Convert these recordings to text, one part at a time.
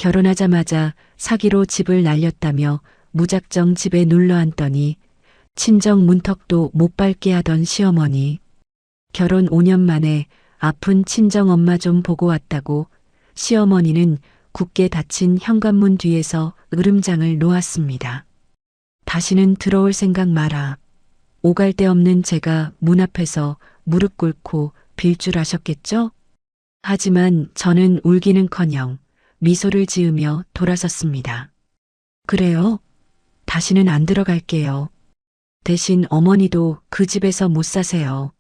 결혼하자마자 사기로 집을 날렸다며 무작정 집에 눌러앉더니 친정 문턱도 못 밟게 하던 시어머니. 결혼 5년 만에 아픈 친정 엄마 좀 보고 왔다고 시어머니는 굳게 닫힌 현관문 뒤에서 으름장을 놓았습니다. 다시는 들어올 생각 마라. 오갈 데 없는 제가 문 앞에서 무릎 꿇고 빌 줄 아셨겠죠? 하지만 저는 울기는커녕 미소를 지으며 돌아섰습니다. 그래요? 다시는 안 들어갈게요. 대신 어머니도 그 집에서 못 사세요.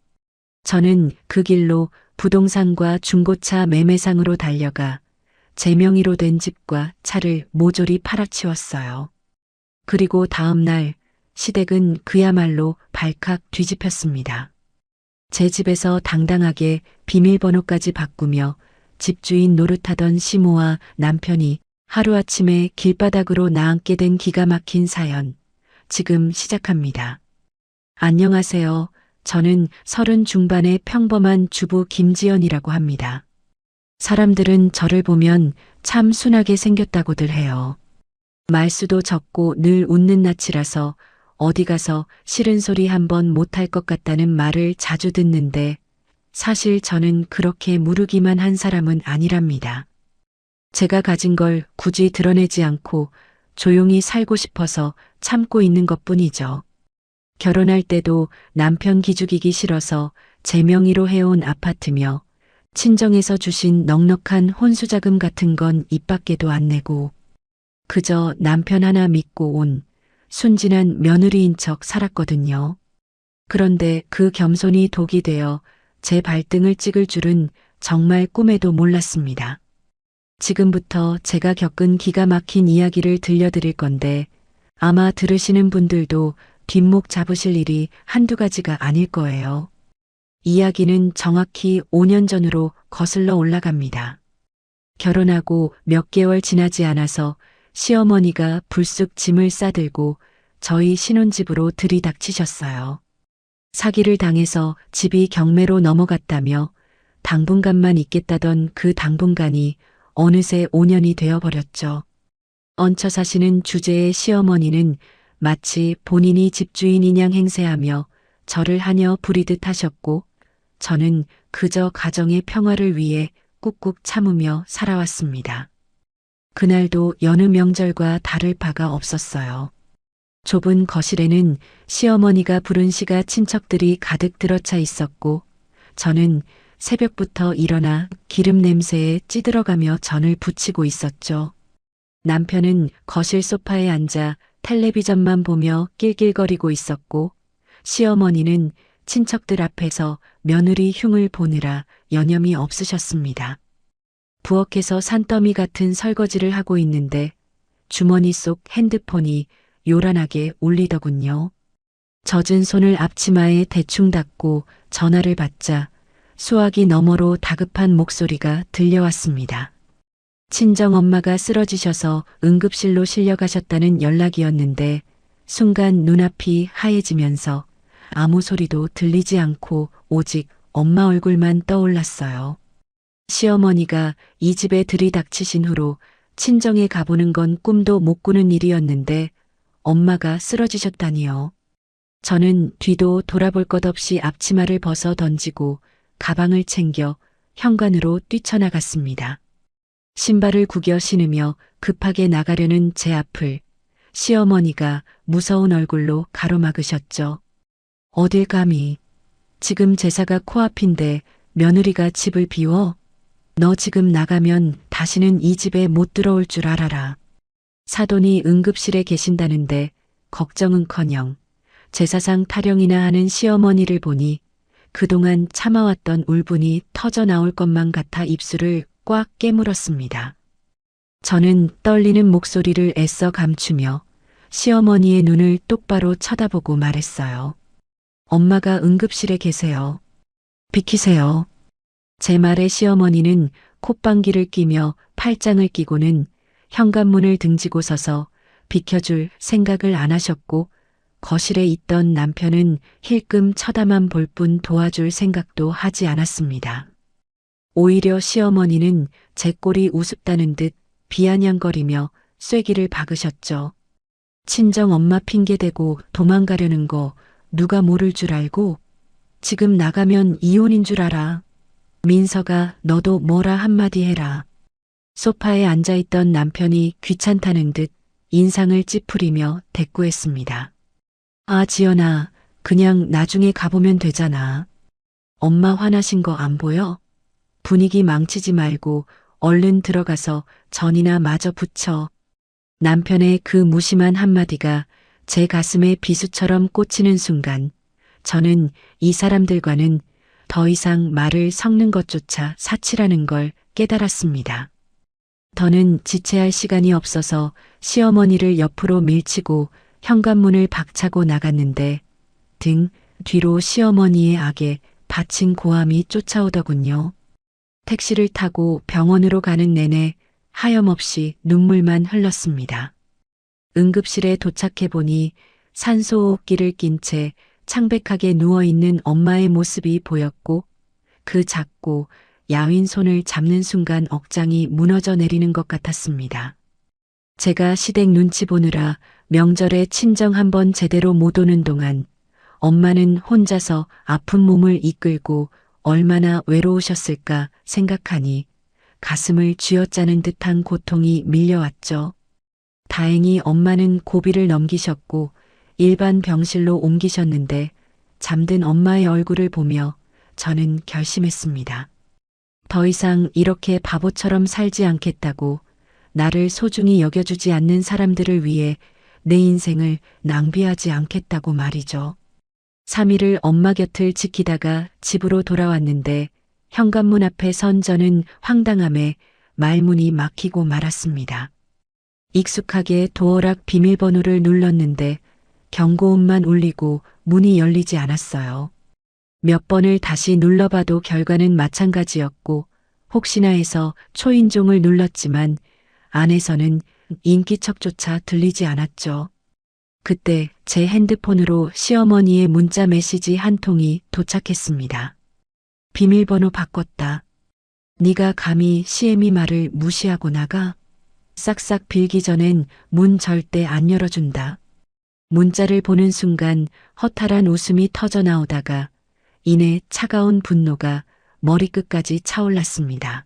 저는 그 길로 부동산과 중고차 매매상으로 달려가 제 명의로 된 집과 차를 모조리 팔아치웠어요. 그리고 다음 날 시댁은 그야말로 발칵 뒤집혔습니다. 제 집에서 당당하게 비밀번호까지 바꾸며 집주인 노릇하던 시모와 남편이 하루아침에 길바닥으로 나앉게 된 기가 막힌 사연, 지금 시작합니다. 안녕하세요. 저는 30 중반의 평범한 주부 김지연이라고 합니다. 사람들은 저를 보면 참 순하게 생겼다고들 해요. 말수도 적고 늘 웃는 낯이라서 어디 가서 싫은 소리 한번 못할 것 같다는 말을 자주 듣는데 사실 저는 그렇게 무르기만 한 사람은 아니랍니다. 제가 가진 걸 굳이 드러내지 않고 조용히 살고 싶어서 참고 있는 것뿐이죠. 결혼할 때도 남편 기죽이기 싫어서 제 명의로 해온 아파트며 친정에서 주신 넉넉한 혼수자금 같은 건 입 밖에도 안 내고 그저 남편 하나 믿고 온 순진한 며느리인 척 살았거든요. 그런데 그 겸손이 독이 되어 제 발등을 찍을 줄은 정말 꿈에도 몰랐습니다. 지금부터 제가 겪은 기가 막힌 이야기를 들려드릴 건데 아마 들으시는 분들도 뒷목 잡으실 일이 한두 가지가 아닐 거예요. 이야기는 정확히 5년 전으로 거슬러 올라갑니다. 결혼하고 몇 개월 지나지 않아서 시어머니가 불쑥 짐을 싸들고 저희 신혼집으로 들이닥치셨어요. 사기를 당해서 집이 경매로 넘어갔다며 당분간만 있겠다던 그 당분간이 어느새 5년이 되어버렸죠. 얹혀 사시는 주제의 시어머니는 마치 본인이 집주인이냥 행세하며 저를 하녀 부리듯 하셨고 저는 그저 가정의 평화를 위해 꾹꾹 참으며 살아왔습니다. 그날도 여느 명절과 다를 바가 없었어요. 좁은 거실에는 시어머니가 부른 시가 친척들이 가득 들어차 있었고 저는 새벽부터 일어나 기름 냄새에 찌들어가며 전을 부치고 있었죠. 남편은 거실 소파에 앉아 텔레비전만 보며 낄낄거리고 있었고 시어머니는 친척들 앞에서 며느리 흉을 보느라 여념이 없으셨습니다. 부엌에서 산더미 같은 설거지를 하고 있는데 주머니 속 핸드폰이 요란하게 울리더군요. 젖은 손을 앞치마에 대충 닦고 전화를 받자 수화기 너머로 다급한 목소리가 들려왔습니다. 친정엄마가 쓰러지셔서 응급실로 실려가셨다는 연락이었는데 순간 눈앞이 하얘지면서 아무 소리도 들리지 않고 오직 엄마 얼굴만 떠올랐어요. 시어머니가 이 집에 들이닥치신 후로 친정에 가보는 건 꿈도 못 꾸는 일이었는데 엄마가 쓰러지셨다니요. 저는 뒤도 돌아볼 것 없이 앞치마를 벗어 던지고 가방을 챙겨 현관으로 뛰쳐나갔습니다. 신발을 구겨 신으며 급하게 나가려는 제 앞을 시어머니가 무서운 얼굴로 가로막으셨죠. 어딜 감히. 지금 제사가 코앞인데 며느리가 집을 비워? 너 지금 나가면 다시는 이 집에 못 들어올 줄 알아라. 사돈이 응급실에 계신다는데 걱정은커녕 제사상 타령이나 하는 시어머니를 보니 그동안 참아왔던 울분이 터져 나올 것만 같아 입술을 꽉 깨물었습니다. 저는 떨리는 목소리를 애써 감추며 시어머니의 눈을 똑바로 쳐다보고 말했어요. 엄마가 응급실에 계세요. 비키세요. 제 말에 시어머니는 콧방귀를 뀌며 팔짱을 끼고는 현관문을 등지고 서서 비켜줄 생각을 안 하셨고 거실에 있던 남편은 힐끔 쳐다만 볼 뿐 도와줄 생각도 하지 않았습니다. 오히려 시어머니는 제 꼴이 우습다는 듯 비아냥거리며 쐐기를 박으셨죠. 친정 엄마 핑계대고 도망가려는 거 누가 모를 줄 알고 지금 나가면 이혼인 줄 알아. 민서가 너도 뭐라 한마디 해라. 소파에 앉아있던 남편이 귀찮다는 듯 인상을 찌푸리며 대꾸했습니다. 아, 지연아, 그냥 나중에 가보면 되잖아. 엄마 화나신 거 안 보여? 분위기 망치지 말고 얼른 들어가서 전이나 마저 붙여. 남편의 그 무심한 한마디가 제 가슴에 비수처럼 꽂히는 순간 저는 이 사람들과는 더 이상 말을 섞는 것조차 사치라는 걸 깨달았습니다. 더는 지체할 시간이 없어서 시어머니를 옆으로 밀치고 현관문을 박차고 나갔는데 등 뒤로 시어머니의 악에 받친 고함이 쫓아오더군요. 택시를 타고 병원으로 가는 내내 하염없이 눈물만 흘렀습니다. 응급실에 도착해 보니 산소호흡기를 낀 채 창백하게 누워있는 엄마의 모습이 보였고 그 작고 야윈 손을 잡는 순간 억장이 무너져 내리는 것 같았습니다. 제가 시댁 눈치 보느라 명절에 친정 한번 제대로 못 오는 동안 엄마는 혼자서 아픈 몸을 이끌고 얼마나 외로우셨을까 생각하니 가슴을 쥐어짜는 듯한 고통이 밀려왔죠. 다행히 엄마는 고비를 넘기셨고 일반 병실로 옮기셨는데 잠든 엄마의 얼굴을 보며 저는 결심했습니다. 더 이상 이렇게 바보처럼 살지 않겠다고. 나를 소중히 여겨주지 않는 사람들을 위해 내 인생을 낭비하지 않겠다고 말이죠. 3일을 엄마 곁을 지키다가 집으로 돌아왔는데 현관문 앞에 선 저는 황당함에 말문이 막히고 말았습니다. 익숙하게 도어락 비밀번호를 눌렀는데 경고음만 울리고 문이 열리지 않았어요. 몇 번을 다시 눌러봐도 결과는 마찬가지였고 혹시나 해서 초인종을 눌렀지만 안에서는 인기척조차 들리지 않았죠. 그때 제 핸드폰으로 시어머니의 문자 메시지 한 통이 도착했습니다. 비밀번호 바꿨다. 네가 감히 시애미 말을 무시하고 나가? 싹싹 빌기 전엔 문 절대 안 열어준다. 문자를 보는 순간 허탈한 웃음이 터져 나오다가 이내 차가운 분노가 머리끝까지 차올랐습니다.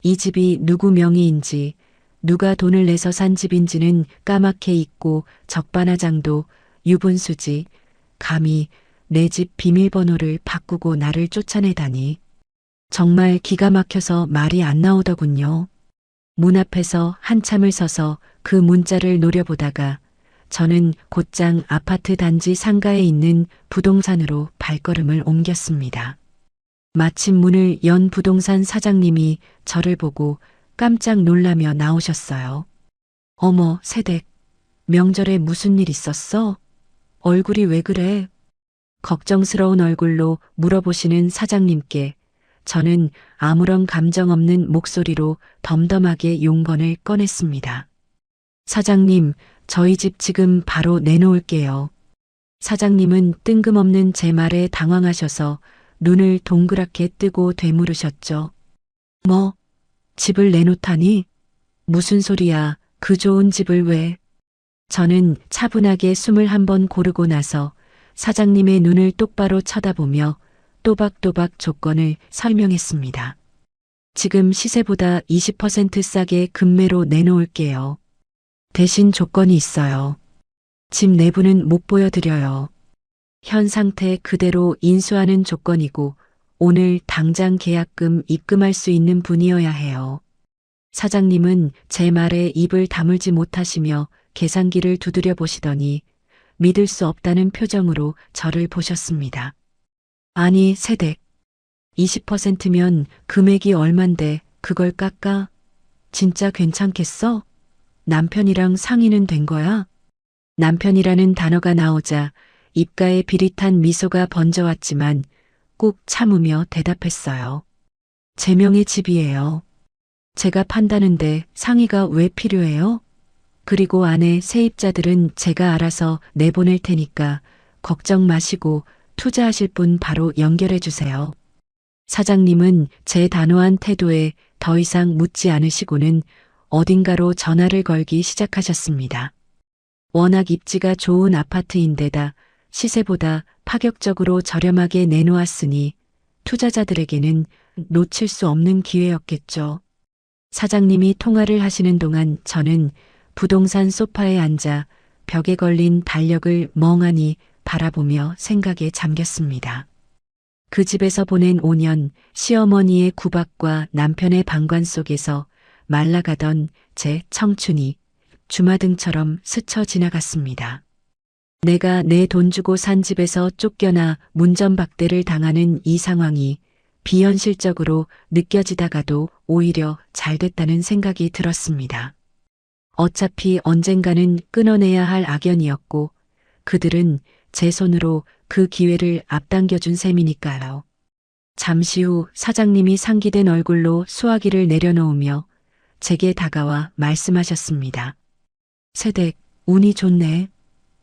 이 집이 누구 명의인지 누가 돈을 내서 산 집인지는 까맣게 잊고 적반하장도 유분수지 감히 내 집 비밀번호를 바꾸고 나를 쫓아내다니. 정말 기가 막혀서 말이 안 나오더군요. 문 앞에서 한참을 서서 그 문자를 노려보다가 저는 곧장 아파트 단지 상가에 있는 부동산으로 발걸음을 옮겼습니다. 마침 문을 연 부동산 사장님이 저를 보고 깜짝 놀라며 나오셨어요. 어머, 새댁. 명절에 무슨 일 있었어? 얼굴이 왜 그래? 걱정스러운 얼굴로 물어보시는 사장님께 저는 아무런 감정 없는 목소리로 덤덤하게 용건을 꺼냈습니다. 사장님, 저희 집 지금 바로 내놓을게요. 사장님은 뜬금없는 제 말에 당황하셔서 눈을 동그랗게 뜨고 되물으셨죠. 뭐? 집을 내놓다니? 무슨 소리야? 그 좋은 집을 왜? 저는 차분하게 숨을 한번 고르고 나서 사장님의 눈을 똑바로 쳐다보며 또박또박 조건을 설명했습니다. 지금 시세보다 20% 싸게 금매로 내놓을게요. 대신 조건이 있어요. 집 내부는 못 보여드려요. 현 상태 그대로 인수하는 조건이고 오늘 당장 계약금 입금할 수 있는 분이어야 해요. 사장님은 제 말에 입을 다물지 못하시며 계산기를 두드려 보시더니 믿을 수 없다는 표정으로 저를 보셨습니다. 아니, 새댁. 20%면 금액이 얼만데 그걸 깎아? 진짜 괜찮겠어? 남편이랑 상의는 된 거야? 남편이라는 단어가 나오자 입가에 비릿한 미소가 번져왔지만 꾹 참으며 대답했어요. 제 명의 집이에요. 제가 판다는데 상의가 왜 필요해요? 그리고 안에 세입자들은 제가 알아서 내보낼 테니까 걱정 마시고 투자하실 분 바로 연결해 주세요. 사장님은 제 단호한 태도에 더 이상 묻지 않으시고는 어딘가로 전화를 걸기 시작하셨습니다. 워낙 입지가 좋은 아파트인데다 시세보다 파격적으로 저렴하게 내놓았으니 투자자들에게는 놓칠 수 없는 기회였겠죠. 사장님이 통화를 하시는 동안 저는 부동산 소파에 앉아 벽에 걸린 달력을 멍하니 바라보며 생각에 잠겼습니다. 그 집에서 보낸 5년, 시어머니의 구박과 남편의 방관 속에서 말라가던 제 청춘이 주마등처럼 스쳐 지나갔습니다. 내가 내 돈 주고 산 집에서 쫓겨나 문전박대를 당하는 이 상황이 비현실적으로 느껴지다가도 오히려 잘 됐다는 생각이 들었습니다. 어차피 언젠가는 끊어내야 할 악연이었고 그들은 제 손으로 그 기회를 앞당겨준 셈이니까요. 잠시 후 사장님이 상기된 얼굴로 수화기를 내려놓으며 제게 다가와 말씀하셨습니다. 세댁, 운이 좋네.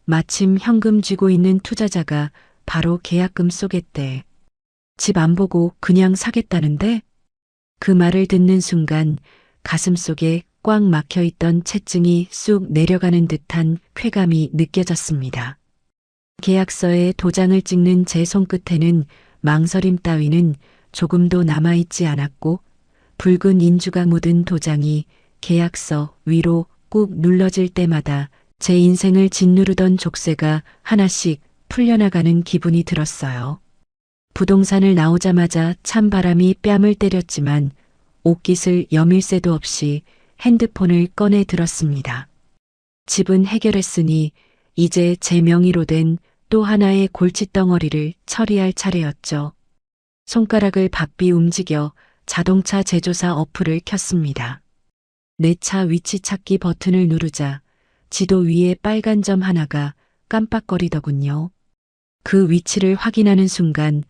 마침 현금 쥐고 있는 투자자가 바로 계약금 쏘겠대. 집 안 보고 그냥 사겠다는데? 그 말을 듣는 순간 가슴속에 꽉 막혀있던 채증이 쑥 내려가는 듯한 쾌감이 느껴졌습니다. 계약서에 도장을 찍는 제 손끝에는 망설임 따위는 조금도 남아있지 않았고 붉은 인주가 묻은 도장이 계약서 위로 꾹 눌러질 때마다 제 인생을 짓누르던 족쇄가 하나씩 풀려나가는 기분이 들었어요. 부동산을 나오자마자 찬바람이 뺨을 때렸지만 옷깃을 여밀 새도 없이 핸드폰을 꺼내 들었습니다. 집은 해결했으니 이제 제 명의로 된 또 하나의 골칫덩어리를 처리할 차례였죠. 손가락을 바삐 움직여 자동차 제조사 어플을 켰습니다. 내 차 위치 찾기 버튼을 누르자 지도 위에 빨간 점 하나가 깜빡거리더군요. 그 위치를 확인하는 순간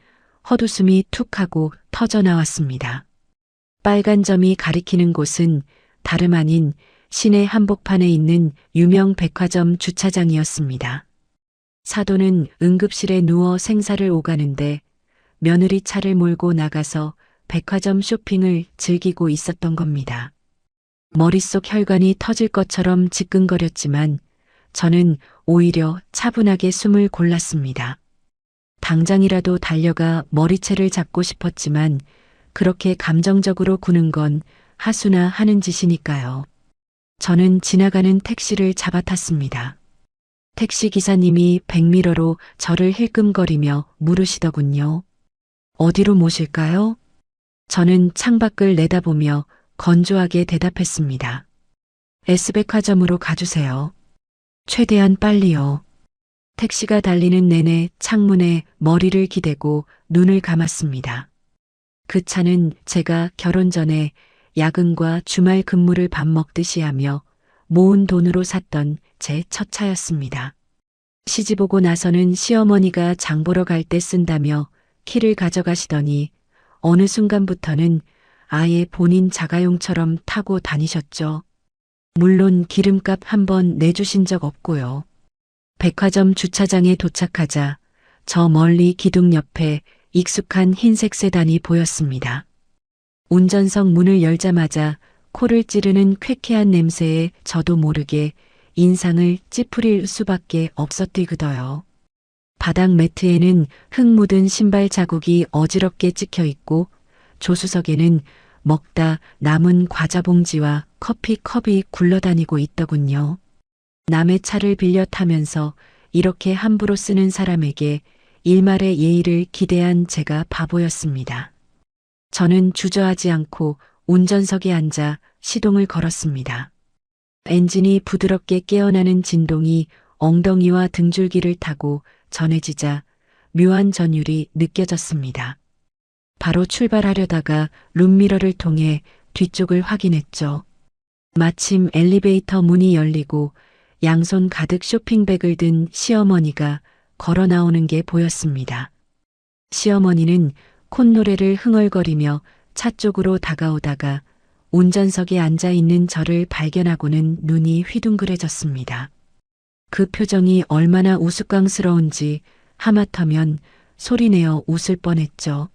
헛웃음이 툭 하고 터져 나왔습니다. 빨간 점이 가리키는 곳은 다름 아닌 시내 한복판에 있는 유명 백화점 주차장이었습니다. 사돈은 응급실에 누워 생사를 오가는데 며느리 차를 몰고 나가서 백화점 쇼핑을 즐기고 있었던 겁니다. 머릿속 혈관이 터질 것처럼 지끈거렸지만 저는 오히려 차분하게 숨을 골랐습니다. 당장이라도 달려가 머리채를 잡고 싶었지만 그렇게 감정적으로 구는 건 하수나 하는 짓이니까요. 저는 지나가는 택시를 잡아탔습니다. 택시 기사님이 백미러로 저를 힐끔거리며 물으시더군요. 어디로 모실까요? 저는 창밖을 내다보며 건조하게 대답했습니다. S백화점으로 가주세요. 최대한 빨리요. 택시가 달리는 내내 창문에 머리를 기대고 눈을 감았습니다. 그 차는 제가 결혼 전에 야근과 주말 근무를 밥 먹듯이 하며 모은 돈으로 샀던 제 첫 차였습니다. 시집 오고 나서는 시어머니가 장 보러 갈 때 쓴다며 키를 가져가시더니 어느 순간부터는 아예 본인 자가용처럼 타고 다니셨죠. 물론 기름값 한 번 내주신 적 없고요. 백화점 주차장에 도착하자 저 멀리 기둥 옆에 익숙한 흰색 세단이 보였습니다. 운전석 문을 열자마자 코를 찌르는 쾌쾌한 냄새에 저도 모르게 인상을 찌푸릴 수밖에 없었디그더요. 바닥 매트에는 흙 묻은 신발 자국이 어지럽게 찍혀 있고 조수석에는 먹다 남은 과자 봉지와 커피 컵이 굴러다니고 있더군요. 남의 차를 빌려 타면서 이렇게 함부로 쓰는 사람에게 일말의 예의를 기대한 제가 바보였습니다. 저는 주저하지 않고 운전석에 앉아 시동을 걸었습니다. 엔진이 부드럽게 깨어나는 진동이 엉덩이와 등줄기를 타고 전해지자 묘한 전율이 느껴졌습니다. 바로 출발하려다가 룸미러를 통해 뒤쪽을 확인했죠. 마침 엘리베이터 문이 열리고 양손 가득 쇼핑백을 든 시어머니가 걸어 나오는 게 보였습니다. 시어머니는 콧노래를 흥얼거리며 차 쪽으로 다가오다가 운전석에 앉아 있는 저를 발견하고는 눈이 휘둥그레졌습니다. 그 표정이 얼마나 우스꽝스러운지 하마터면 소리내어 웃을 뻔했죠.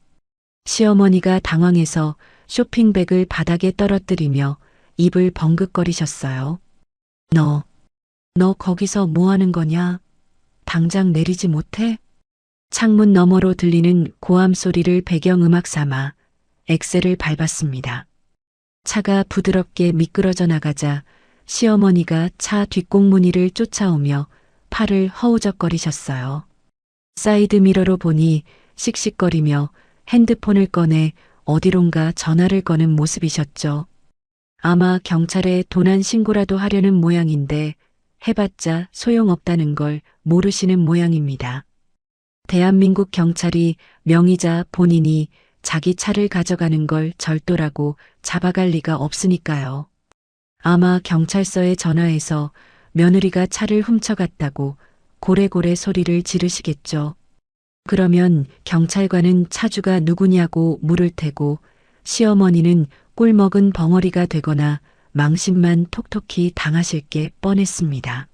시어머니가 당황해서 쇼핑백을 바닥에 떨어뜨리며 입을 벙긋거리셨어요. 너 거기서 뭐 하는 거냐? 당장 내리지 못해? 창문 너머로 들리는 고함 소리를 배경음악 삼아 엑셀을 밟았습니다. 차가 부드럽게 미끄러져 나가자 시어머니가 차 뒷공무니를 쫓아오며 팔을 허우적거리셨어요. 사이드미러로 보니 씩씩거리며 핸드폰을 꺼내 어디론가 전화를 거는 모습이셨죠. 아마 경찰에 도난 신고라도 하려는 모양인데 해봤자 소용없다는 걸 모르시는 모양입니다. 대한민국 경찰이 명의자 본인이 자기 차를 가져가는 걸 절도라고 잡아갈 리가 없으니까요. 아마 경찰서에 전화해서 며느리가 차를 훔쳐갔다고 고래고래 소리를 지르시겠죠. 그러면 경찰관은 차주가 누구냐고 물을 테고 시어머니는 꿀먹은 벙어리가 되거나 망신만 톡톡히 당하실 게 뻔했습니다.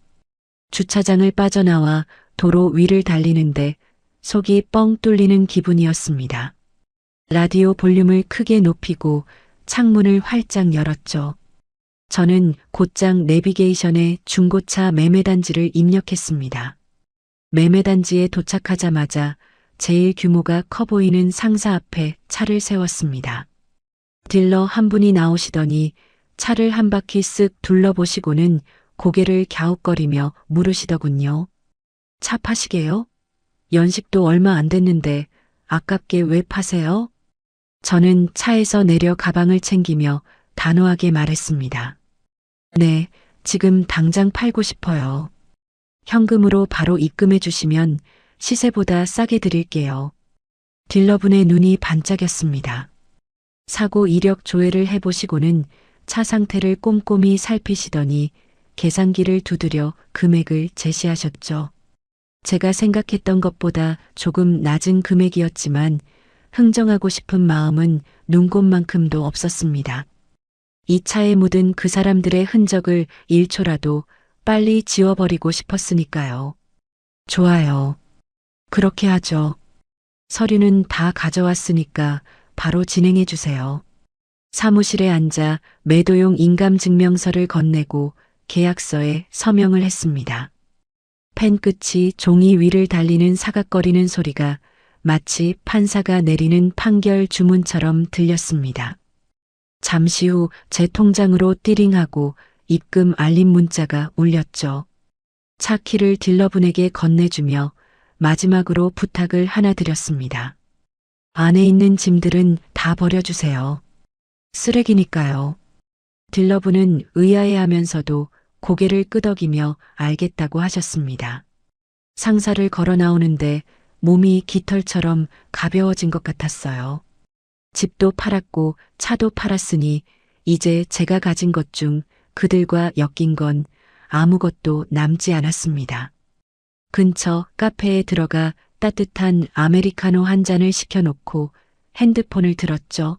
주차장을 빠져나와 도로 위를 달리는데 속이 뻥 뚫리는 기분이었습니다. 라디오 볼륨을 크게 높이고 창문을 활짝 열었죠. 저는 곧장 내비게이션에 중고차 매매단지를 입력했습니다. 매매단지에 도착하자마자 제일 규모가 커 보이는 상사 앞에 차를 세웠습니다. 딜러 한 분이 나오시더니 차를 한 바퀴 쓱 둘러보시고는 고개를 갸웃거리며 물으시더군요. 차 파시게요? 연식도 얼마 안 됐는데 아깝게 왜 파세요? 저는 차에서 내려 가방을 챙기며 단호하게 말했습니다. 네, 지금 당장 팔고 싶어요. 현금으로 바로 입금해 주시면 시세보다 싸게 드릴게요. 딜러분의 눈이 반짝였습니다. 사고 이력 조회를 해보시고는 차 상태를 꼼꼼히 살피시더니 계산기를 두드려 금액을 제시하셨죠. 제가 생각했던 것보다 조금 낮은 금액이었지만 흥정하고 싶은 마음은 눈곱만큼도 없었습니다. 이 차에 묻은 그 사람들의 흔적을 1초라도 빨리 지워버리고 싶었으니까요. 좋아요. 그렇게 하죠. 서류는 다 가져왔으니까 바로 진행해 주세요. 사무실에 앉아 매도용 인감증명서를 건네고 계약서에 서명을 했습니다. 펜 끝이 종이 위를 달리는 사각거리는 소리가 마치 판사가 내리는 판결 주문처럼 들렸습니다. 잠시 후 제 통장으로 띠링하고 입금 알림 문자가 울렸죠. 차 키를 딜러분에게 건네주며 마지막으로 부탁을 하나 드렸습니다. 안에 있는 짐들은 다 버려주세요. 쓰레기니까요. 딜러분은 의아해하면서도 고개를 끄덕이며 알겠다고 하셨습니다. 상사를 걸어 나오는데 몸이 깃털처럼 가벼워진 것 같았어요. 집도 팔았고 차도 팔았으니 이제 제가 가진 것 중 그들과 엮인 건 아무것도 남지 않았습니다. 근처 카페에 들어가 따뜻한 아메리카노 한 잔을 시켜놓고 핸드폰을 들었죠.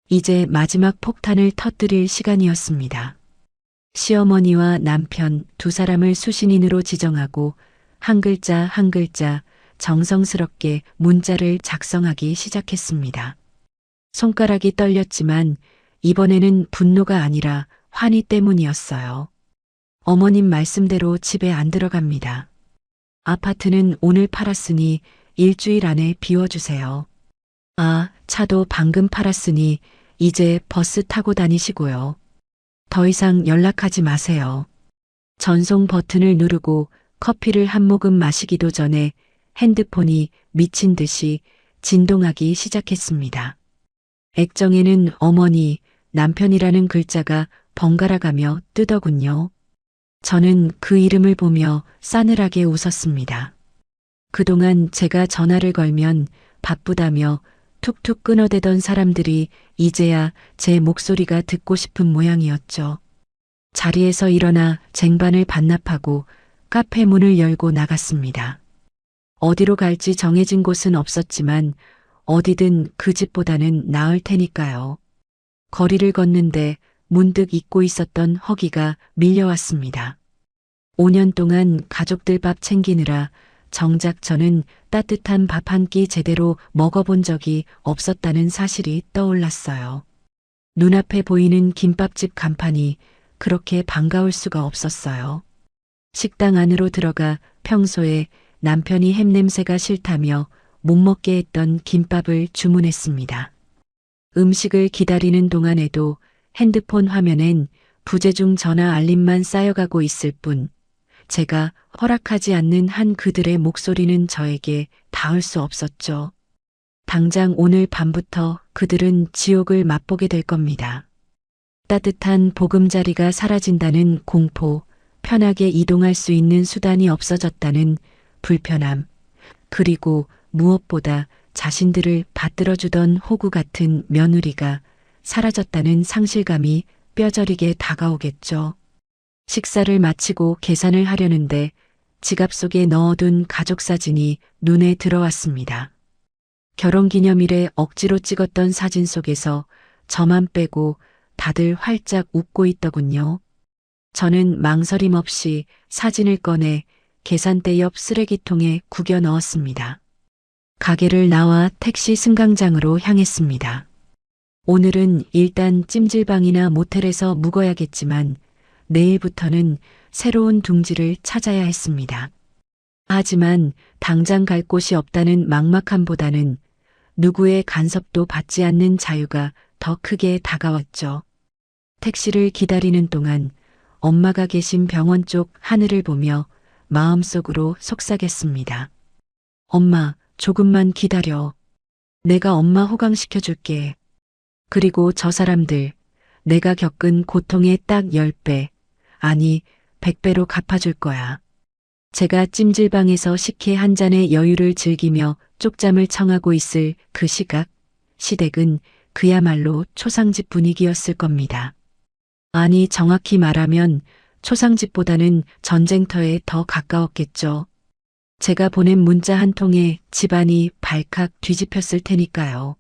이제 마지막 폭탄을 터뜨릴 시간이었습니다. 시어머니와 남편 두 사람을 수신인으로 지정하고 한 글자 한 글자 정성스럽게 문자를 작성하기 시작했습니다. 손가락이 떨렸지만 이번에는 분노가 아니라 환희 때문이었어요. 어머님 말씀대로 집에 안 들어갑니다. 아파트는 오늘 팔았으니 일주일 안에 비워주세요. 아, 차도 방금 팔았으니 이제 버스 타고 다니시고요. 더 이상 연락하지 마세요. 전송 버튼을 누르고 커피를 한 모금 마시기도 전에 핸드폰이 미친 듯이 진동하기 시작했습니다. 액정에는 어머니, 남편이라는 글자가 번갈아가며 뜨더군요. 저는 그 이름을 보며 싸늘하게 웃었습니다. 그동안 제가 전화를 걸면 바쁘다며 툭툭 끊어대던 사람들이 이제야 제 목소리가 듣고 싶은 모양이었죠. 자리에서 일어나 쟁반을 반납하고 카페 문을 열고 나갔습니다. 어디로 갈지 정해진 곳은 없었지만 어디든 그 집보다는 나을 테니까요. 거리를 걷는데 문득 잊고 있었던 허기가 밀려왔습니다. 5년 동안 가족들 밥 챙기느라 정작 저는 따뜻한 밥 한 끼 제대로 먹어본 적이 없었다는 사실이 떠올랐어요. 눈앞에 보이는 김밥집 간판이 그렇게 반가울 수가 없었어요. 식당 안으로 들어가 평소에 남편이 햄냄새가 싫다며 못 먹게 했던 김밥을 주문했습니다. 음식을 기다리는 동안에도 핸드폰 화면엔 부재중 전화 알림만 쌓여가고 있을 뿐 제가 허락하지 않는 한 그들의 목소리는 저에게 닿을 수 없었죠. 당장 오늘 밤부터 그들은 지옥을 맛보게 될 겁니다. 따뜻한 보금자리가 사라진다는 공포, 편하게 이동할 수 있는 수단이 없어졌다는 불편함, 그리고 무엇보다 자신들을 받들어주던 호구 같은 며느리가 사라졌다는 상실감이 뼈저리게 다가오겠죠. 식사를 마치고 계산을 하려는데 지갑 속에 넣어둔 가족 사진이 눈에 들어왔습니다. 결혼기념일에 억지로 찍었던 사진 속에서 저만 빼고 다들 활짝 웃고 있더군요. 저는 망설임 없이 사진을 꺼내 계산대 옆 쓰레기통에 구겨 넣었습니다. 가게를 나와 택시 승강장으로 향했습니다. 오늘은 일단 찜질방이나 모텔에서 묵어야겠지만 내일부터는 새로운 둥지를 찾아야 했습니다. 하지만 당장 갈 곳이 없다는 막막함보다는 누구의 간섭도 받지 않는 자유가 더 크게 다가왔죠. 택시를 기다리는 동안 엄마가 계신 병원 쪽 하늘을 보며 마음속으로 속삭였습니다. 엄마, 조금만 기다려. 내가 엄마 호강시켜줄게. 그리고 저 사람들, 내가 겪은 고통의 딱 10배, 아니 100배로 갚아줄 거야. 제가 찜질방에서 식혜 한 잔의 여유를 즐기며 쪽잠을 청하고 있을 그 시댁은 그야말로 초상집 분위기였을 겁니다. 아니 정확히 말하면 초상집보다는 전쟁터에 더 가까웠겠죠. 제가 보낸 문자 한 통에 집안이 발칵 뒤집혔을 테니까요.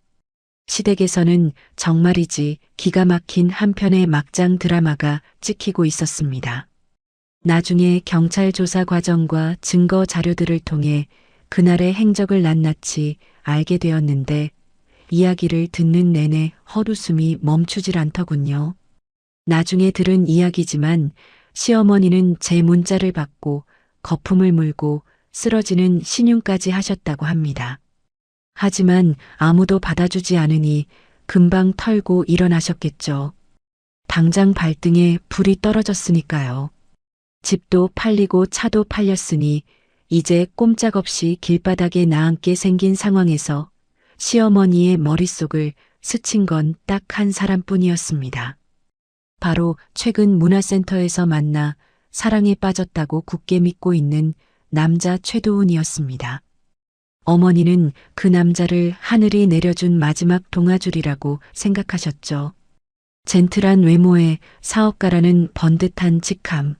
시댁에서는 정말이지 기가 막힌 한 편의 막장 드라마가 찍히고 있었습니다. 나중에 경찰 조사 과정과 증거 자료들을 통해 그날의 행적을 낱낱이 알게 되었는데 이야기를 듣는 내내 헛웃음이 멈추질 않더군요. 나중에 들은 이야기지만 시어머니는 제 문자를 받고 거품을 물고 쓰러지는 신용까지 하셨다고 합니다. 하지만 아무도 받아주지 않으니 금방 털고 일어나셨겠죠. 당장 발등에 불이 떨어졌으니까요. 집도 팔리고 차도 팔렸으니 이제 꼼짝없이 길바닥에 나앉게 생긴 상황에서 시어머니의 머릿속을 스친 건 딱 한 사람뿐이었습니다. 바로 최근 문화센터에서 만나 사랑에 빠졌다고 굳게 믿고 있는 남자 최도훈이었습니다. 어머니는 그 남자를 하늘이 내려준 마지막 동아줄이라고 생각하셨죠. 젠틀한 외모에 사업가라는 번듯한 직함,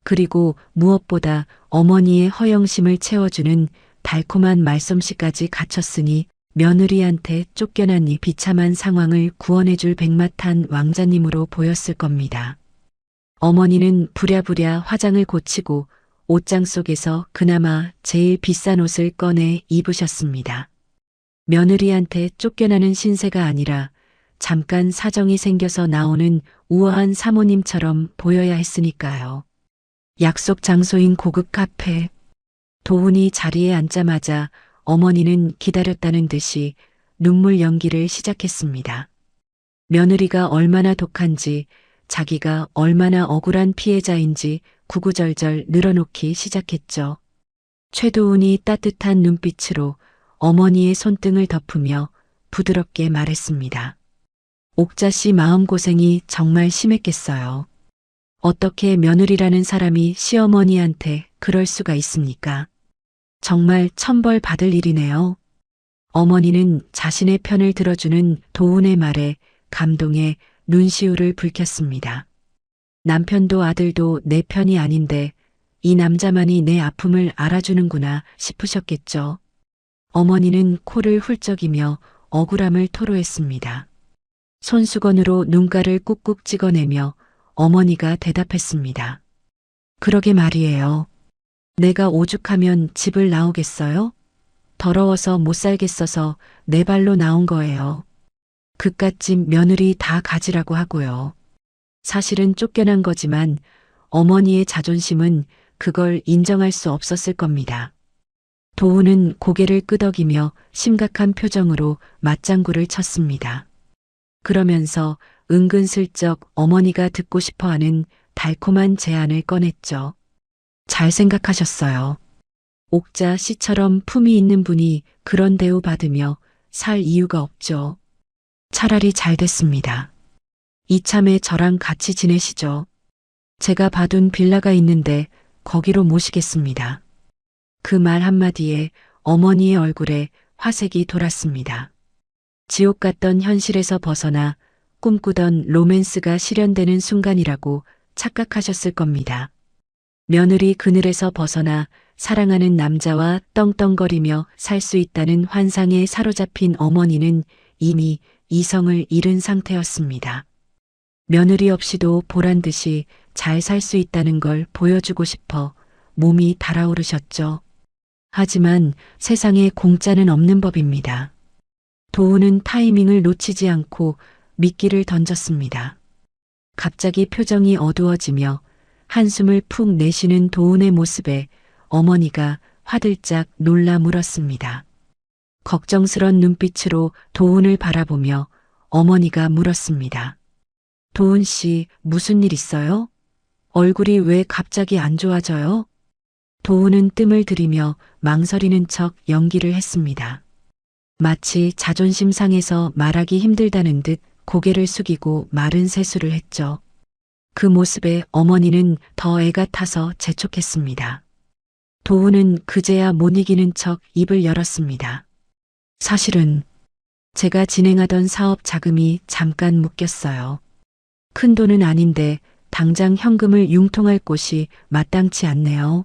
그리고 무엇보다 어머니의 허영심을 채워주는 달콤한 말솜씨까지 갖췄으니 며느리한테 쫓겨나니 비참한 상황을 구원해줄 백마탄 왕자님으로 보였을 겁니다. 어머니는 부랴부랴 화장을 고치고 옷장 속에서 그나마 제일 비싼 옷을 꺼내 입으셨습니다. 며느리한테 쫓겨나는 신세가 아니라 잠깐 사정이 생겨서 나오는 우아한 사모님처럼 보여야 했으니까요. 약속 장소인 고급 카페. 도훈이 자리에 앉자마자 어머니는 기다렸다는 듯이 눈물 연기를 시작했습니다. 며느리가 얼마나 독한지, 자기가 얼마나 억울한 피해자인지 구구절절 늘어놓기 시작했죠. 최도훈이 따뜻한 눈빛으로 어머니의 손등을 덮으며 부드럽게 말했습니다. 옥자 씨 마음고생이 정말 심했겠어요. 어떻게 며느리라는 사람이 시어머니한테 그럴 수가 있습니까? 정말 천벌 받을 일이네요. 어머니는 자신의 편을 들어주는 도훈의 말에 감동에 눈시울을 붉혔습니다. 남편도 아들도 내 편이 아닌데 이 남자만이 내 아픔을 알아주는구나 싶으셨겠죠. 어머니는 코를 훌쩍이며 억울함을 토로했습니다. 손수건으로 눈가를 꾹꾹 찍어내며 어머니가 대답했습니다. 그러게 말이에요. 내가 오죽하면 집을 나오겠어요? 더러워서 못 살겠어서 내 발로 나온 거예요. 그깟집 며느리 다 가지라고 하고요. 사실은 쫓겨난 거지만 어머니의 자존심은 그걸 인정할 수 없었을 겁니다. 도훈은 고개를 끄덕이며 심각한 표정으로 맞장구를 쳤습니다. 그러면서 은근슬쩍 어머니가 듣고 싶어하는 달콤한 제안을 꺼냈죠. 잘 생각하셨어요. 옥자 씨처럼 품이 있는 분이 그런 대우 받으며 살 이유가 없죠. 차라리 잘 됐습니다. 이참에 저랑 같이 지내시죠. 제가 봐둔 빌라가 있는데 거기로 모시겠습니다. 그 말 한마디에 어머니의 얼굴에 화색이 돌았습니다. 지옥 같던 현실에서 벗어나 꿈꾸던 로맨스가 실현되는 순간이라고 착각하셨을 겁니다. 며느리 그늘에서 벗어나 사랑하는 남자와 떵떵거리며 살 수 있다는 환상에 사로잡힌 어머니는 이미 이성을 잃은 상태였습니다. 며느리 없이도 보란 듯이 잘 살 수 있다는 걸 보여주고 싶어 몸이 달아오르셨죠. 하지만 세상에 공짜는 없는 법입니다. 도훈은 타이밍을 놓치지 않고 미끼를 던졌습니다. 갑자기 표정이 어두워지며 한숨을 푹 내쉬는 도훈의 모습에 어머니가 화들짝 놀라 물었습니다. 걱정스런 눈빛으로 도훈을 바라보며 어머니가 물었습니다. 도훈 씨, 무슨 일 있어요? 얼굴이 왜 갑자기 안 좋아져요? 도훈은 뜸을 들이며 망설이는 척 연기를 했습니다. 마치 자존심 상해서 말하기 힘들다는 듯 고개를 숙이고 마른 세수를 했죠. 그 모습에 어머니는 더 애가 타서 재촉했습니다. 도훈은 그제야 못 이기는 척 입을 열었습니다. 사실은 제가 진행하던 사업 자금이 잠깐 묶였어요. 큰 돈은 아닌데 당장 현금을 융통할 곳이 마땅치 않네요.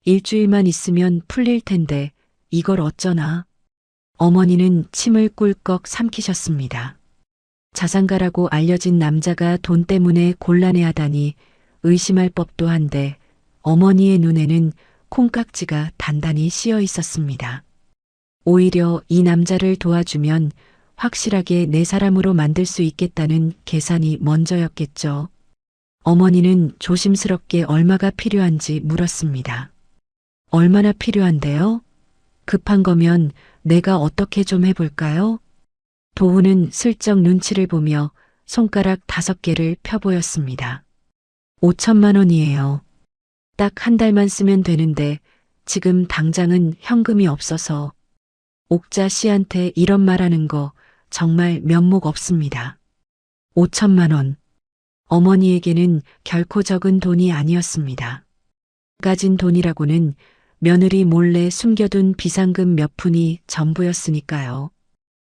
일주일만 있으면 풀릴 텐데 이걸 어쩌나. 어머니는 침을 꿀꺽 삼키셨습니다. 자산가라고 알려진 남자가 돈 때문에 곤란해하다니 의심할 법도 한데 어머니의 눈에는 콩깍지가 단단히 씌어 있었습니다. 오히려 이 남자를 도와주면 확실하게 내 사람으로 만들 수 있겠다는 계산이 먼저였겠죠. 어머니는 조심스럽게 얼마가 필요한지 물었습니다. 얼마나 필요한데요? 급한 거면 내가 어떻게 좀 해볼까요? 도훈은 슬쩍 눈치를 보며 손가락 5개를 펴보였습니다. 5천만 원이에요. 딱 한 달만 쓰면 되는데 지금 당장은 현금이 없어서. 옥자 씨한테 이런 말하는 거 정말 면목 없습니다. 5천만 원. 어머니에게는 결코 적은 돈이 아니었습니다. 가진 돈이라고는 며느리 몰래 숨겨둔 비상금 몇 푼이 전부였으니까요.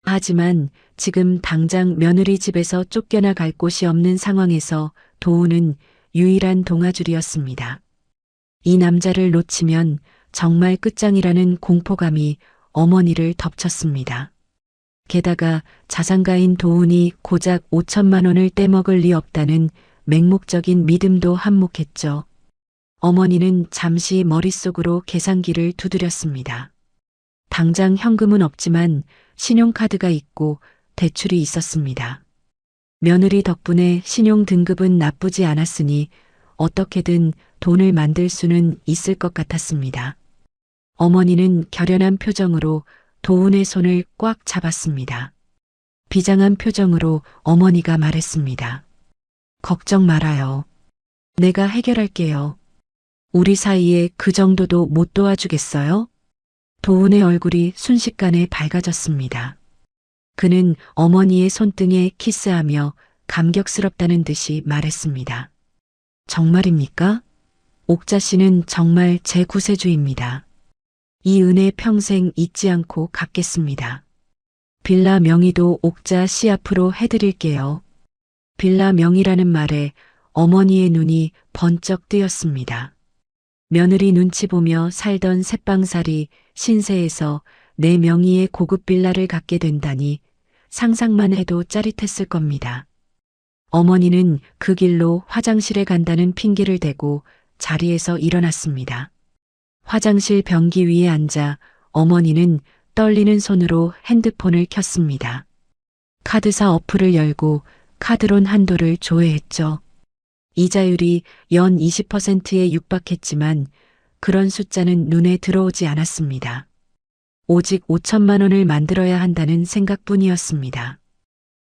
하지만 지금 당장 며느리 집에서 쫓겨나 갈 곳이 없는 상황에서 도훈은 유일한 동아줄이었습니다. 이 남자를 놓치면 정말 끝장이라는 공포감이 어머니를 덮쳤습니다. 게다가 자산가인 도훈이 고작 5천만 원을 떼먹을 리 없다는 맹목적인 믿음도 한몫했죠. 어머니는 잠시 머릿속으로 계산기를 두드렸습니다. 당장 현금은 없지만 신용카드가 있고 대출이 있었습니다. 며느리 덕분에 신용 등급은 나쁘지 않았으니 어떻게든 돈을 만들 수는 있을 것 같았습니다. 어머니는 결연한 표정으로 도훈의 손을 꽉 잡았습니다. 비장한 표정으로 어머니가 말했습니다. 걱정 말아요. 내가 해결할게요. 우리 사이에 그 정도도 못 도와주겠어요? 도훈의 얼굴이 순식간에 밝아졌습니다. 그는 어머니의 손등에 키스하며 감격스럽다는 듯이 말했습니다. 정말입니까? 옥자 씨는 정말 제 구세주입니다. 이 은혜 평생 잊지 않고 갚겠습니다. 빌라 명의도 옥자 씨 앞으로 해드릴게요. 빌라 명의라는 말에 어머니의 눈이 번쩍 뜨였습니다. 며느리 눈치 보며 살던 새빵살이 신세에서 내 명의의 고급 빌라를 갖게 된다니 상상만 해도 짜릿했을 겁니다. 어머니는 그 길로 화장실에 간다는 핑계를 대고 자리에서 일어났습니다. 화장실 변기 위에 앉아 어머니는 떨리는 손으로 핸드폰을 켰습니다. 카드사 어플을 열고 카드론 한도를 조회했죠. 이자율이 연 20%에 육박했지만 그런 숫자는 눈에 들어오지 않았습니다. 오직 5천만 원을 만들어야 한다는 생각뿐이었습니다.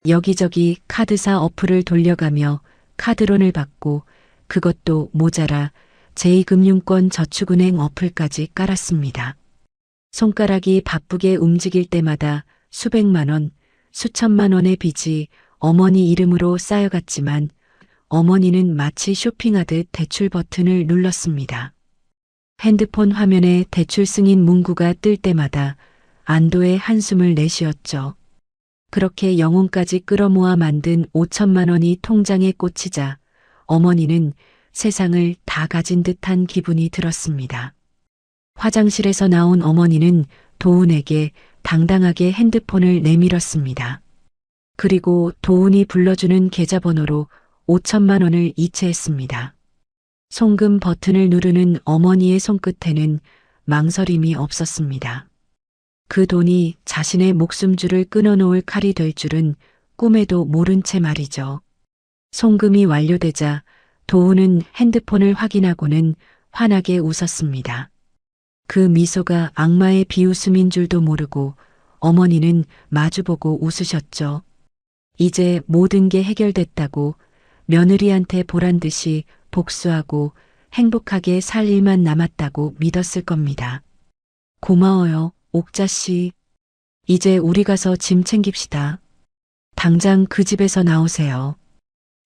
여기저기 카드사 어플을 돌려가며 카드론을 받고 그것도 모자라 제2금융권 저축은행 어플까지 깔았습니다. 손가락이 바쁘게 움직일 때마다 수백만 원, 수천만 원의 빚이 어머니 이름으로 쌓여갔지만 어머니는 마치 쇼핑하듯 대출 버튼을 눌렀습니다. 핸드폰 화면에 대출 승인 문구가 뜰 때마다 안도의 한숨을 내쉬었죠. 그렇게 영혼까지 끌어모아 만든 5천만 원이 통장에 꽂히자 어머니는 세상을 다 가진 듯한 기분이 들었습니다. 화장실에서 나온 어머니는 도훈에게 당당하게 핸드폰을 내밀었습니다. 그리고 도훈이 불러주는 계좌번호로 5천만 원을 이체했습니다. 송금 버튼을 누르는 어머니의 손끝에는 망설임이 없었습니다. 그 돈이 자신의 목숨줄을 끊어놓을 칼이 될 줄은 꿈에도 모른 채 말이죠. 송금이 완료되자 도훈은 핸드폰을 확인하고는 환하게 웃었습니다. 그 미소가 악마의 비웃음인 줄도 모르고 어머니는 마주보고 웃으셨죠. 이제 모든 게 해결됐다고 며느리한테 보란 듯이 복수하고 행복하게 살 일만 남았다고 믿었을 겁니다. 고마워요, 옥자씨. 이제 우리 가서 짐 챙깁시다. 당장 그 집에서 나오세요.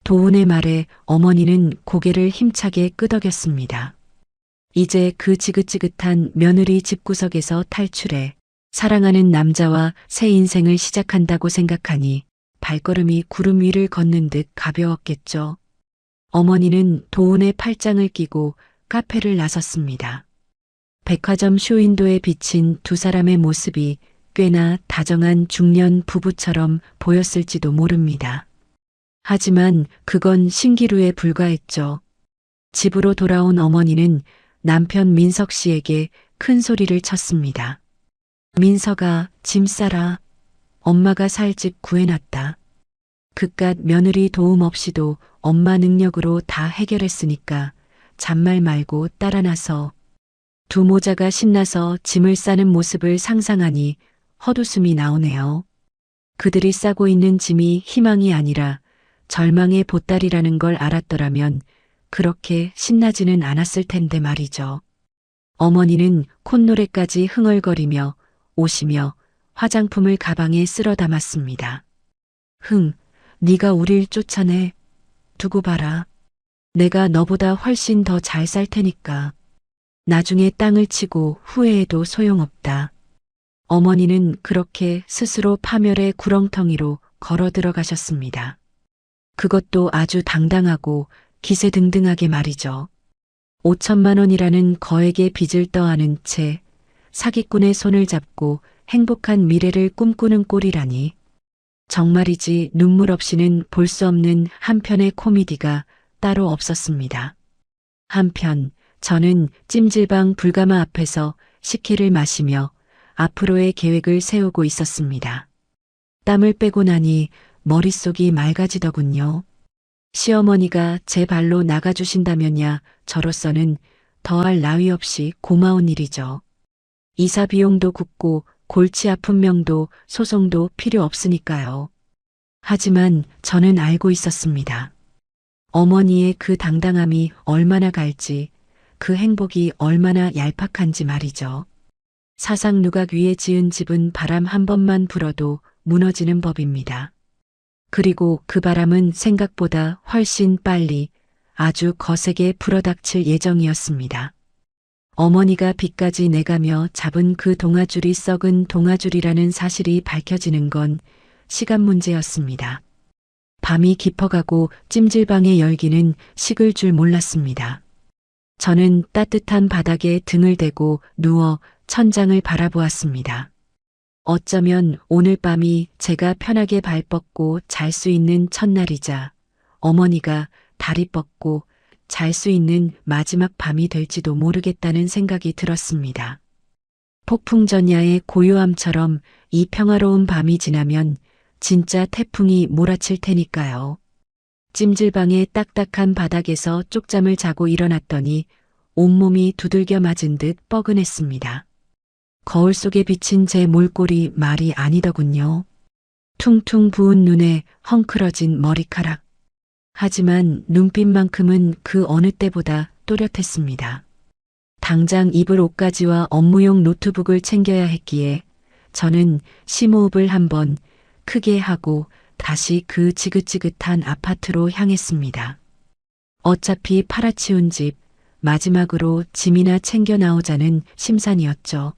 도훈의 말에 어머니는 고개를 힘차게 끄덕였습니다. 이제 그 지긋지긋한 며느리 집구석에서 탈출해 사랑하는 남자와 새 인생을 시작한다고 생각하니 발걸음이 구름 위를 걷는 듯 가벼웠겠죠. 어머니는 도훈의 팔짱을 끼고 카페를 나섰습니다. 백화점 쇼윈도에 비친 두 사람의 모습이 꽤나 다정한 중년 부부처럼 보였을지도 모릅니다. 하지만 그건 신기루에 불과했죠. 집으로 돌아온 어머니는 남편 민석 씨에게 큰 소리를 쳤습니다. 민석아, 짐 싸라. 엄마가 살 집 구해놨다. 그깟 며느리 도움 없이도 엄마 능력으로 다 해결했으니까 잔말 말고 따라 나서. 두 모자가 신나서 짐을 싸는 모습을 상상하니 헛웃음이 나오네요. 그들이 싸고 있는 짐이 희망이 아니라 절망의 보따리라는 걸 알았더라면 그렇게 신나지는 않았을 텐데 말이죠. 어머니는 콧노래까지 흥얼거리며 오시며 화장품을 가방에 쓸어 담았습니다. 네가 우릴 쫓아내. 두고 봐라. 내가 너보다 훨씬 더 잘 살 테니까. 나중에 땅을 치고 후회해도 소용없다. 어머니는 그렇게 스스로 파멸의 구렁텅이로 걸어 들어가셨습니다. 그것도 아주 당당하고 기세등등하게 말이죠. 5천만 원이라는 거액의 빚을 떠안은 채 사기꾼의 손을 잡고 행복한 미래를 꿈꾸는 꼴이라니. 정말이지 눈물 없이는 볼 수 없는 한편의 코미디가 따로 없었습니다. 한편 저는 찜질방 불가마 앞에서 식혜를 마시며 앞으로의 계획을 세우고 있었습니다. 땀을 빼고 나니 머릿속이 맑아지더군요. 시어머니가 제 발로 나가주신다면야 저로서는 더할 나위 없이 고마운 일이죠. 이사 비용도 굳고 골치 아픈 명도 소송도 필요 없으니까요. 하지만 저는 알고 있었습니다. 어머니의 그 당당함이 얼마나 갈지, 그 행복이 얼마나 얄팍한지 말이죠. 사상 누각 위에 지은 집은 바람 한 번만 불어도 무너지는 법입니다. 그리고 그 바람은 생각보다 훨씬 빨리 아주 거세게 불어닥칠 예정이었습니다. 어머니가 빚까지 내가며 잡은 그 동아줄이 썩은 동아줄이라는 사실이 밝혀지는 건 시간 문제였습니다. 밤이 깊어가고 찜질방의 열기는 식을 줄 몰랐습니다. 저는 따뜻한 바닥에 등을 대고 누워 천장을 바라보았습니다. 어쩌면 오늘 밤이 제가 편하게 발 뻗고 잘 수 있는 첫날이자 어머니가 다리 뻗고 잘 수 있는 마지막 밤이 될지도 모르겠다는 생각이 들었습니다. 폭풍전야의 고요함처럼 이 평화로운 밤이 지나면 진짜 태풍이 몰아칠 테니까요. 찜질방의 딱딱한 바닥에서 쪽잠을 자고 일어났더니 온몸이 두들겨 맞은 듯 뻐근했습니다. 거울 속에 비친 제 몰골이 말이 아니더군요. 퉁퉁 부은 눈에 헝클어진 머리카락. 하지만 눈빛만큼은 그 어느 때보다 또렷했습니다. 당장 입을 옷가지와 업무용 노트북을 챙겨야 했기에 저는 심호흡을 한번 크게 하고 다시 그 지긋지긋한 아파트로 향했습니다. 어차피 팔아치운 집, 마지막으로 짐이나 챙겨 나오자는 심산이었죠.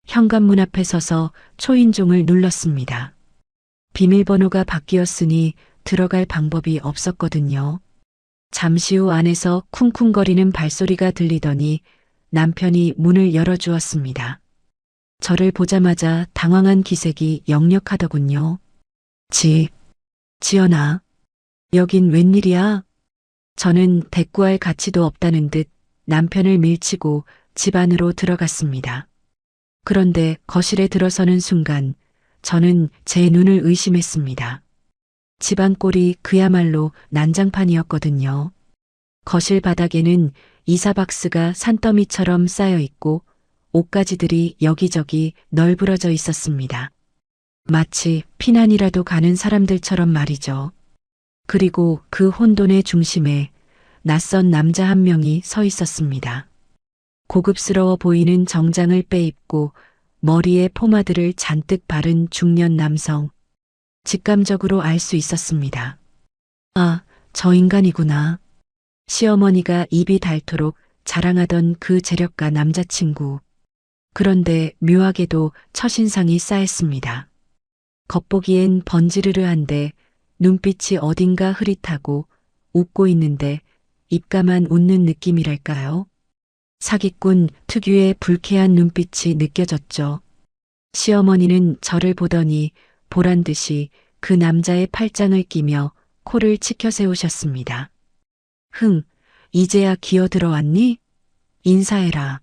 현관문 앞에 서서 초인종을 눌렀습니다. 비밀번호가 바뀌었으니 들어갈 방법이 없었거든요. 잠시 후 안에서 쿵쿵거리는 발소리가 들리더니 남편이 문을 열어주었습니다. 저를 보자마자 당황한 기색이 역력하더군요. 지연아, 여긴 웬일이야? 저는 대꾸할 가치도 없다는 듯 남편을 밀치고 집 안으로 들어갔습니다. 그런데 거실에 들어서는 순간 저는 제 눈을 의심했습니다. 집안 꼴이 그야말로 난장판이었거든요. 거실 바닥에는 이사박스가 산더미처럼 쌓여 있고 옷가지들이 여기저기 널브러져 있었습니다. 마치 피난이라도 가는 사람들처럼 말이죠. 그리고 그 혼돈의 중심에 낯선 남자 한 명이 서 있었습니다. 고급스러워 보이는 정장을 빼입고 머리에 포마드를 잔뜩 바른 중년 남성. 직감적으로 알 수 있었습니다. 아, 저 인간이구나. 시어머니가 입이 닳도록 자랑하던 그 재력가 남자친구. 그런데 묘하게도 첫인상이 싸했습니다. 겉보기엔 번지르르한데 눈빛이 어딘가 흐릿하고 웃고 있는데 입가만 웃는 느낌이랄까요? 사기꾼 특유의 불쾌한 눈빛이 느껴졌죠. 시어머니는 저를 보더니 보란 듯이 그 남자의 팔짱을 끼며 코를 치켜 세우셨습니다. 이제야 기어 들어왔니? 인사해라.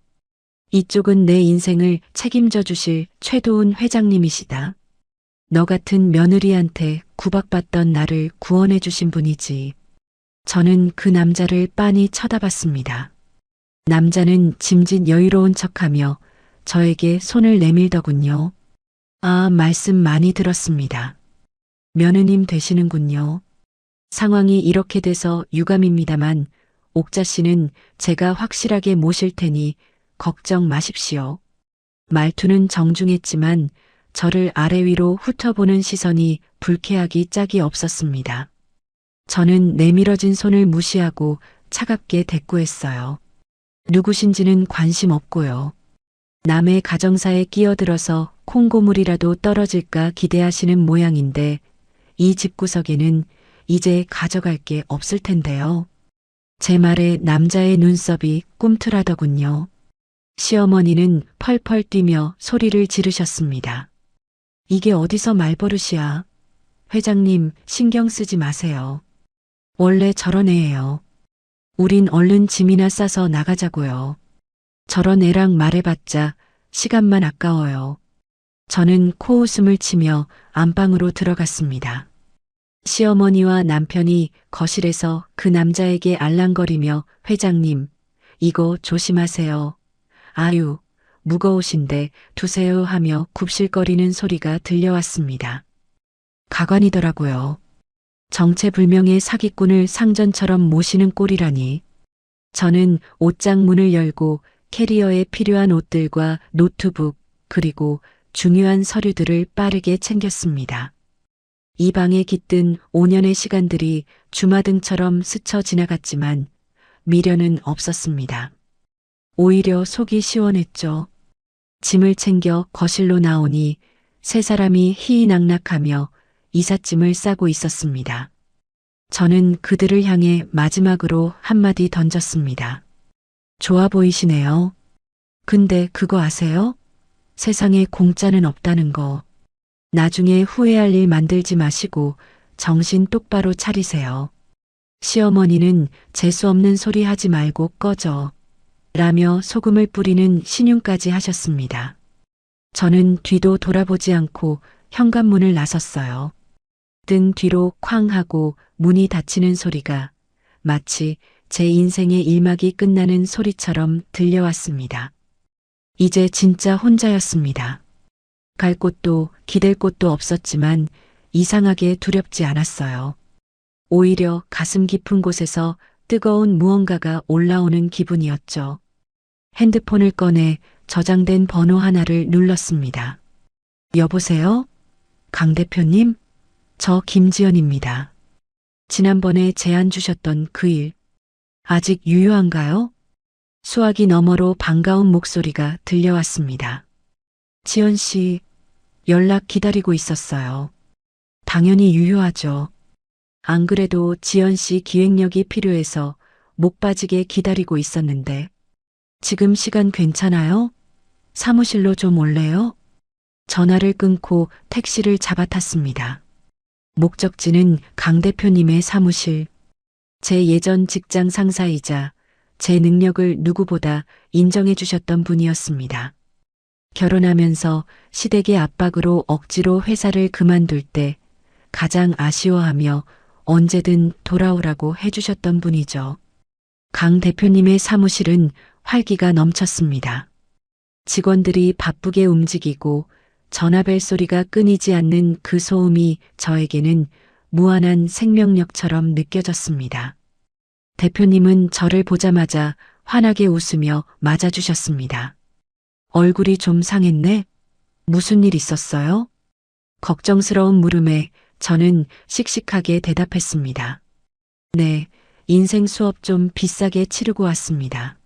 이쪽은 내 인생을 책임져 주실 최도훈 회장님이시다. 너 같은 며느리한테 구박받던 나를 구원해 주신 분이지. 저는 그 남자를 빤히 쳐다봤습니다. 남자는 짐짓 여유로운 척하며 저에게 손을 내밀더군요. 아, 말씀 많이 들었습니다. 며느님 되시는군요. 상황이 이렇게 돼서 유감입니다만 옥자 씨는 제가 확실하게 모실 테니 걱정 마십시오. 말투는 정중했지만 저를 아래 위로 훑어보는 시선이 불쾌하기 짝이 없었습니다. 저는 내밀어진 손을 무시하고 차갑게 대꾸했어요. 누구신지는 관심 없고요. 남의 가정사에 끼어들어서 콩고물이라도 떨어질까 기대하시는 모양인데 이 집구석에는 이제 가져갈 게 없을 텐데요. 제 말에 남자의 눈썹이 꿈틀하더군요. 시어머니는 펄펄 뛰며 소리를 지르셨습니다. 이게 어디서 말버릇이야. 회장님 신경 쓰지 마세요. 원래 저런 애예요. 우린 얼른 짐이나 싸서 나가자고요. 저런 애랑 말해봤자 시간만 아까워요. 저는 코웃음을 치며 안방으로 들어갔습니다. 시어머니와 남편이 거실에서 그 남자에게 알랑거리며 회장님, 이거 조심하세요. 아유, 무거우신데 두세요 하며 굽실거리는 소리가 들려왔습니다. 가관이더라고요. 정체불명의 사기꾼을 상전처럼 모시는 꼴이라니. 저는 옷장 문을 열고 캐리어에 필요한 옷들과 노트북 그리고 중요한 서류들을 빠르게 챙겼습니다. 이 방에 깃든 5년의 시간들이 주마등처럼 스쳐 지나갔지만 미련은 없었습니다. 오히려 속이 시원했죠. 짐을 챙겨 거실로 나오니 세 사람이 희희낙낙하며 이삿짐을 싸고 있었습니다. 저는 그들을 향해 마지막으로 한마디 던졌습니다. 좋아 보이시네요. 근데 그거 아세요? 세상에 공짜는 없다는 거. 나중에 후회할 일 만들지 마시고 정신 똑바로 차리세요. 시어머니는 재수없는 소리 하지 말고 꺼져. 라며 소금을 뿌리는 신용까지 하셨습니다. 저는 뒤도 돌아보지 않고 현관문을 나섰어요. 등 뒤로 쾅 하고 문이 닫히는 소리가 마치 제 인생의 일막이 끝나는 소리처럼 들려왔습니다. 이제 진짜 혼자였습니다. 갈 곳도 기댈 곳도 없었지만 이상하게 두렵지 않았어요. 오히려 가슴 깊은 곳에서 뜨거운 무언가가 올라오는 기분이었죠. 핸드폰을 꺼내 저장된 번호 하나를 눌렀습니다. 여보세요? 강 대표님? 저 김지연입니다. 지난번에 제안 주셨던 그 일, 아직 유효한가요? 수화기 너머로 반가운 목소리가 들려왔습니다. 지연 씨, 연락 기다리고 있었어요. 당연히 유효하죠. 안 그래도 지연 씨 기획력이 필요해서 목 빠지게 기다리고 있었는데, 지금 시간 괜찮아요? 사무실로 좀 올래요? 전화를 끊고 택시를 잡아탔습니다. 목적지는 강 대표님의 사무실. 제 예전 직장 상사이자 제 능력을 누구보다 인정해 주셨던 분이었습니다. 결혼하면서 시댁의 압박으로 억지로 회사를 그만둘 때 가장 아쉬워하며 언제든 돌아오라고 해주셨던 분이죠. 강 대표님의 사무실은 활기가 넘쳤습니다. 직원들이 바쁘게 움직이고 전화벨 소리가 끊이지 않는 그 소음이 저에게는 무한한 생명력처럼 느껴졌습니다. 대표님은 저를 보자마자 환하게 웃으며 맞아주셨습니다. 얼굴이 좀 상했네? 무슨 일 있었어요? 걱정스러운 물음에 저는 씩씩하게 대답했습니다. 네, 인생 수업 좀 비싸게 치르고 왔습니다.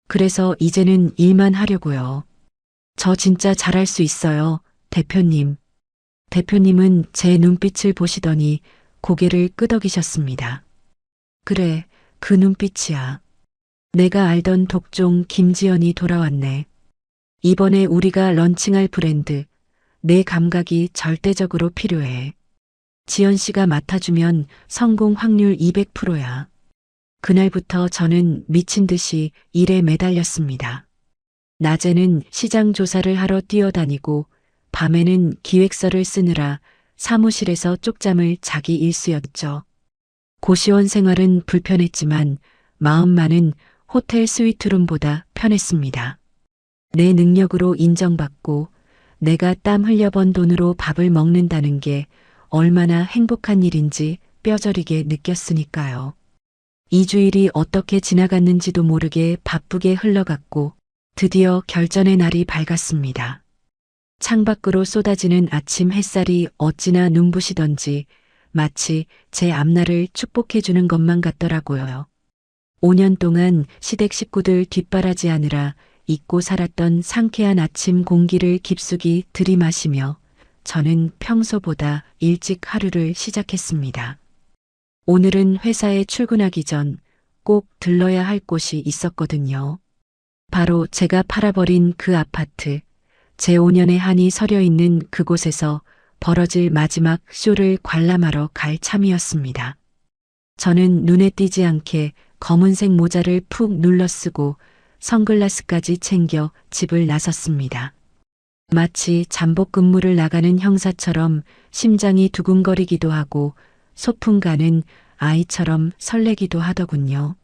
그래서 이제는 일만 하려고요. 저 진짜 잘할 수 있어요, 대표님. 대표님은 제 눈빛을 보시더니 고개를 끄덕이셨습니다. 그래, 그 눈빛이야. 내가 알던 독종 김지연이 돌아왔네. 이번에 우리가 런칭할 브랜드, 내 감각이 절대적으로 필요해. 지연 씨가 맡아주면 성공 확률 200%야. 그날부터 저는 미친 듯이 일에 매달렸습니다. 낮에는 시장 조사를 하러 뛰어다니고 밤에는 기획서를 쓰느라 사무실에서 쪽잠을 자기 일쑤였죠. 고시원 생활은 불편했지만 마음만은 호텔 스위트룸보다 편했습니다. 내 능력으로 인정받고 내가 땀 흘려번 돈으로 밥을 먹는다는 게 얼마나 행복한 일인지 뼈저리게 느꼈으니까요. 2주일이 어떻게 지나갔는지도 모르게 바쁘게 흘러갔고 드디어 결전의 날이 밝았습니다. 창밖으로 쏟아지는 아침 햇살이 어찌나 눈부시던지 마치 제 앞날을 축복해주는 것만 같더라고요. 5년 동안 시댁 식구들 뒷바라지하느라 잊고 살았던 상쾌한 아침 공기를 깊숙이 들이마시며 저는 평소보다 일찍 하루를 시작했습니다. 오늘은 회사에 출근하기 전 꼭 들러야 할 곳이 있었거든요. 바로 제가 팔아버린 그 아파트, 제 5년의 한이 서려 있는 그곳에서 벌어질 마지막 쇼를 관람하러 갈 참이었습니다. 저는 눈에 띄지 않게 검은색 모자를 푹 눌러 쓰고 선글라스까지 챙겨 집을 나섰습니다. 마치 잠복 근무를 나가는 형사처럼 심장이 두근거리기도 하고 소풍 가는 아이처럼 설레기도 하더군요.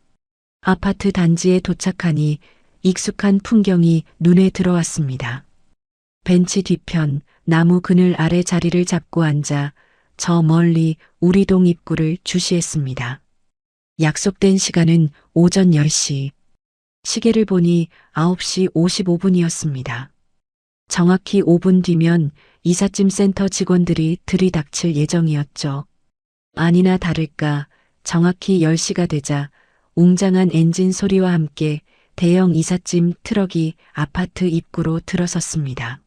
아파트 단지에 도착하니 익숙한 풍경이 눈에 들어왔습니다. 벤치 뒤편 나무 그늘 아래 자리를 잡고 앉아 저 멀리 우리 동 입구를 주시했습니다. 약속된 시간은 오전 10시. 시계를 보니 9시 55분이었습니다. 정확히 5분 뒤면 이삿짐 센터 직원들이 들이닥칠 예정이었죠. 아니나 다를까 정확히 10시가 되자 웅장한 엔진 소리와 함께 대형 이삿짐 트럭이 아파트 입구로 들어섰습니다.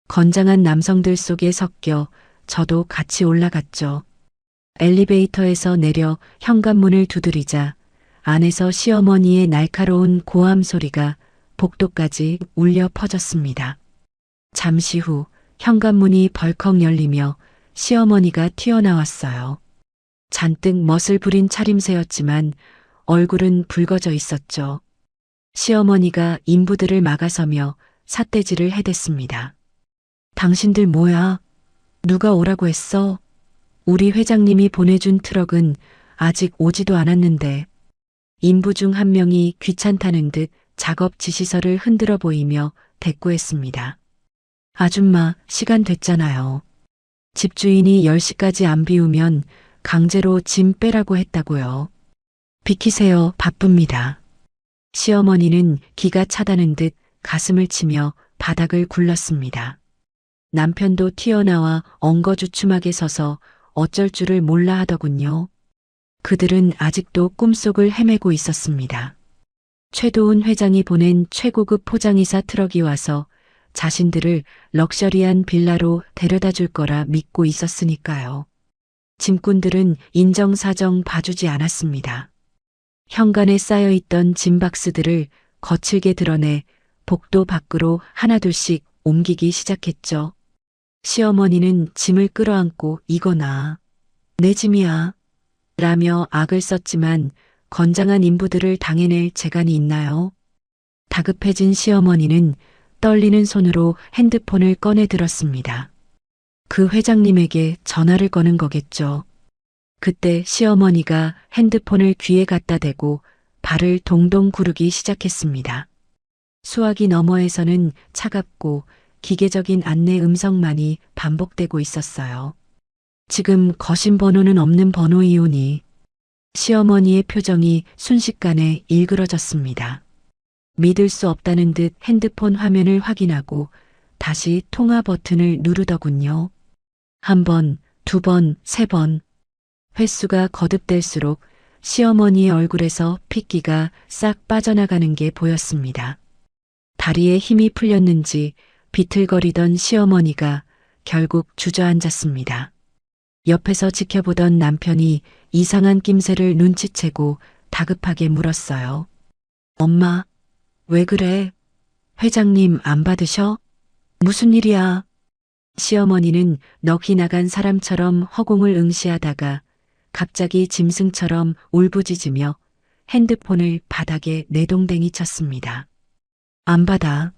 건장한 남성들 속에 섞여 저도 같이 올라갔죠. 엘리베이터에서 내려 현관문을 두드리자 안에서 시어머니의 날카로운 고함 소리가 복도까지 울려 퍼졌습니다. 잠시 후 현관문이 벌컥 열리며 시어머니가 튀어나왔어요. 잔뜩 멋을 부린 차림새였지만 얼굴은 붉어져 있었죠. 시어머니가 인부들을 막아서며 삿대질을 해댔습니다. 당신들 뭐야? 누가 오라고 했어? 우리 회장님이 보내준 트럭은 아직 오지도 않았는데. 인부 중 한 명이 귀찮다는 듯 작업 지시서를 흔들어 보이며 대꾸했습니다. 아줌마, 시간 됐잖아요. 집주인이 10시까지 안 비우면 강제로 짐 빼라고 했다고요. 비키세요, 바쁩니다. 시어머니는 기가 차다는 듯 가슴을 치며 바닥을 굴렀습니다. 남편도 튀어나와 엉거주춤하게 서서 어쩔 줄을 몰라 하더군요. 그들은 아직도 꿈속을 헤매고 있었습니다. 최도훈 회장이 보낸 최고급 포장이사 트럭이 와서 자신들을 럭셔리한 빌라로 데려다 줄 거라 믿고 있었으니까요. 짐꾼들은 인정사정 봐주지 않았습니다. 현관에 쌓여있던 짐박스들을 거칠게 드러내 복도 밖으로 하나둘씩 옮기기 시작했죠. 시어머니는 짐을 끌어안고 이거나 내 짐이야 라며 악을 썼지만 건장한 인부들을 당해낼 재간이 있나요? 다급해진 시어머니는 떨리는 손으로 핸드폰을 꺼내 들었습니다. 그 회장님에게 전화를 거는 거겠죠. 그때 시어머니가 핸드폰을 귀에 갖다 대고 발을 동동 구르기 시작했습니다. 수화기 너머에서는 차갑고 기계적인 안내 음성만이 반복되고 있었어요. 지금 거신 번호는 없는 번호이오니. 시어머니의 표정이 순식간에 일그러졌습니다. 믿을 수 없다는 듯 핸드폰 화면을 확인하고 다시 통화 버튼을 누르더군요. 한 번, 두 번, 세 번. 횟수가 거듭될수록 시어머니의 얼굴에서 핏기가 싹 빠져나가는 게 보였습니다. 다리에 힘이 풀렸는지 비틀거리던 시어머니가 결국 주저앉았습니다. 옆에서 지켜보던 남편이 이상한 낌새를 눈치채고 다급하게 물었어요. 엄마, 왜 그래? 회장님 안 받으셔? 무슨 일이야? 시어머니는 넋이 나간 사람처럼 허공을 응시하다가 갑자기 짐승처럼 울부짖으며 핸드폰을 바닥에 내동댕이 쳤습니다. 안 받아.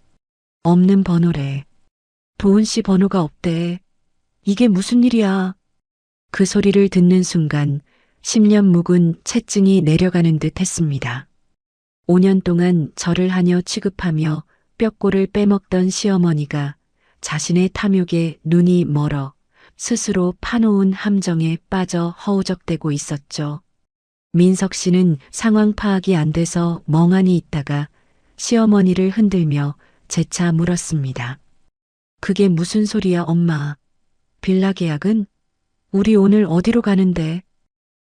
없는 번호래. 도훈 씨 번호가 없대. 이게 무슨 일이야? 그 소리를 듣는 순간 10년 묵은 채증이 내려가는 듯 했습니다. 5년 동안 저를 하녀 취급하며 뼈골을 빼먹던 시어머니가 자신의 탐욕에 눈이 멀어 스스로 파놓은 함정에 빠져 허우적대고 있었죠. 민석 씨는 상황 파악이 안 돼서 멍하니 있다가 시어머니를 흔들며 재차 물었습니다. 그게 무슨 소리야, 엄마? 빌라 계약은? 우리 오늘 어디로 가는데?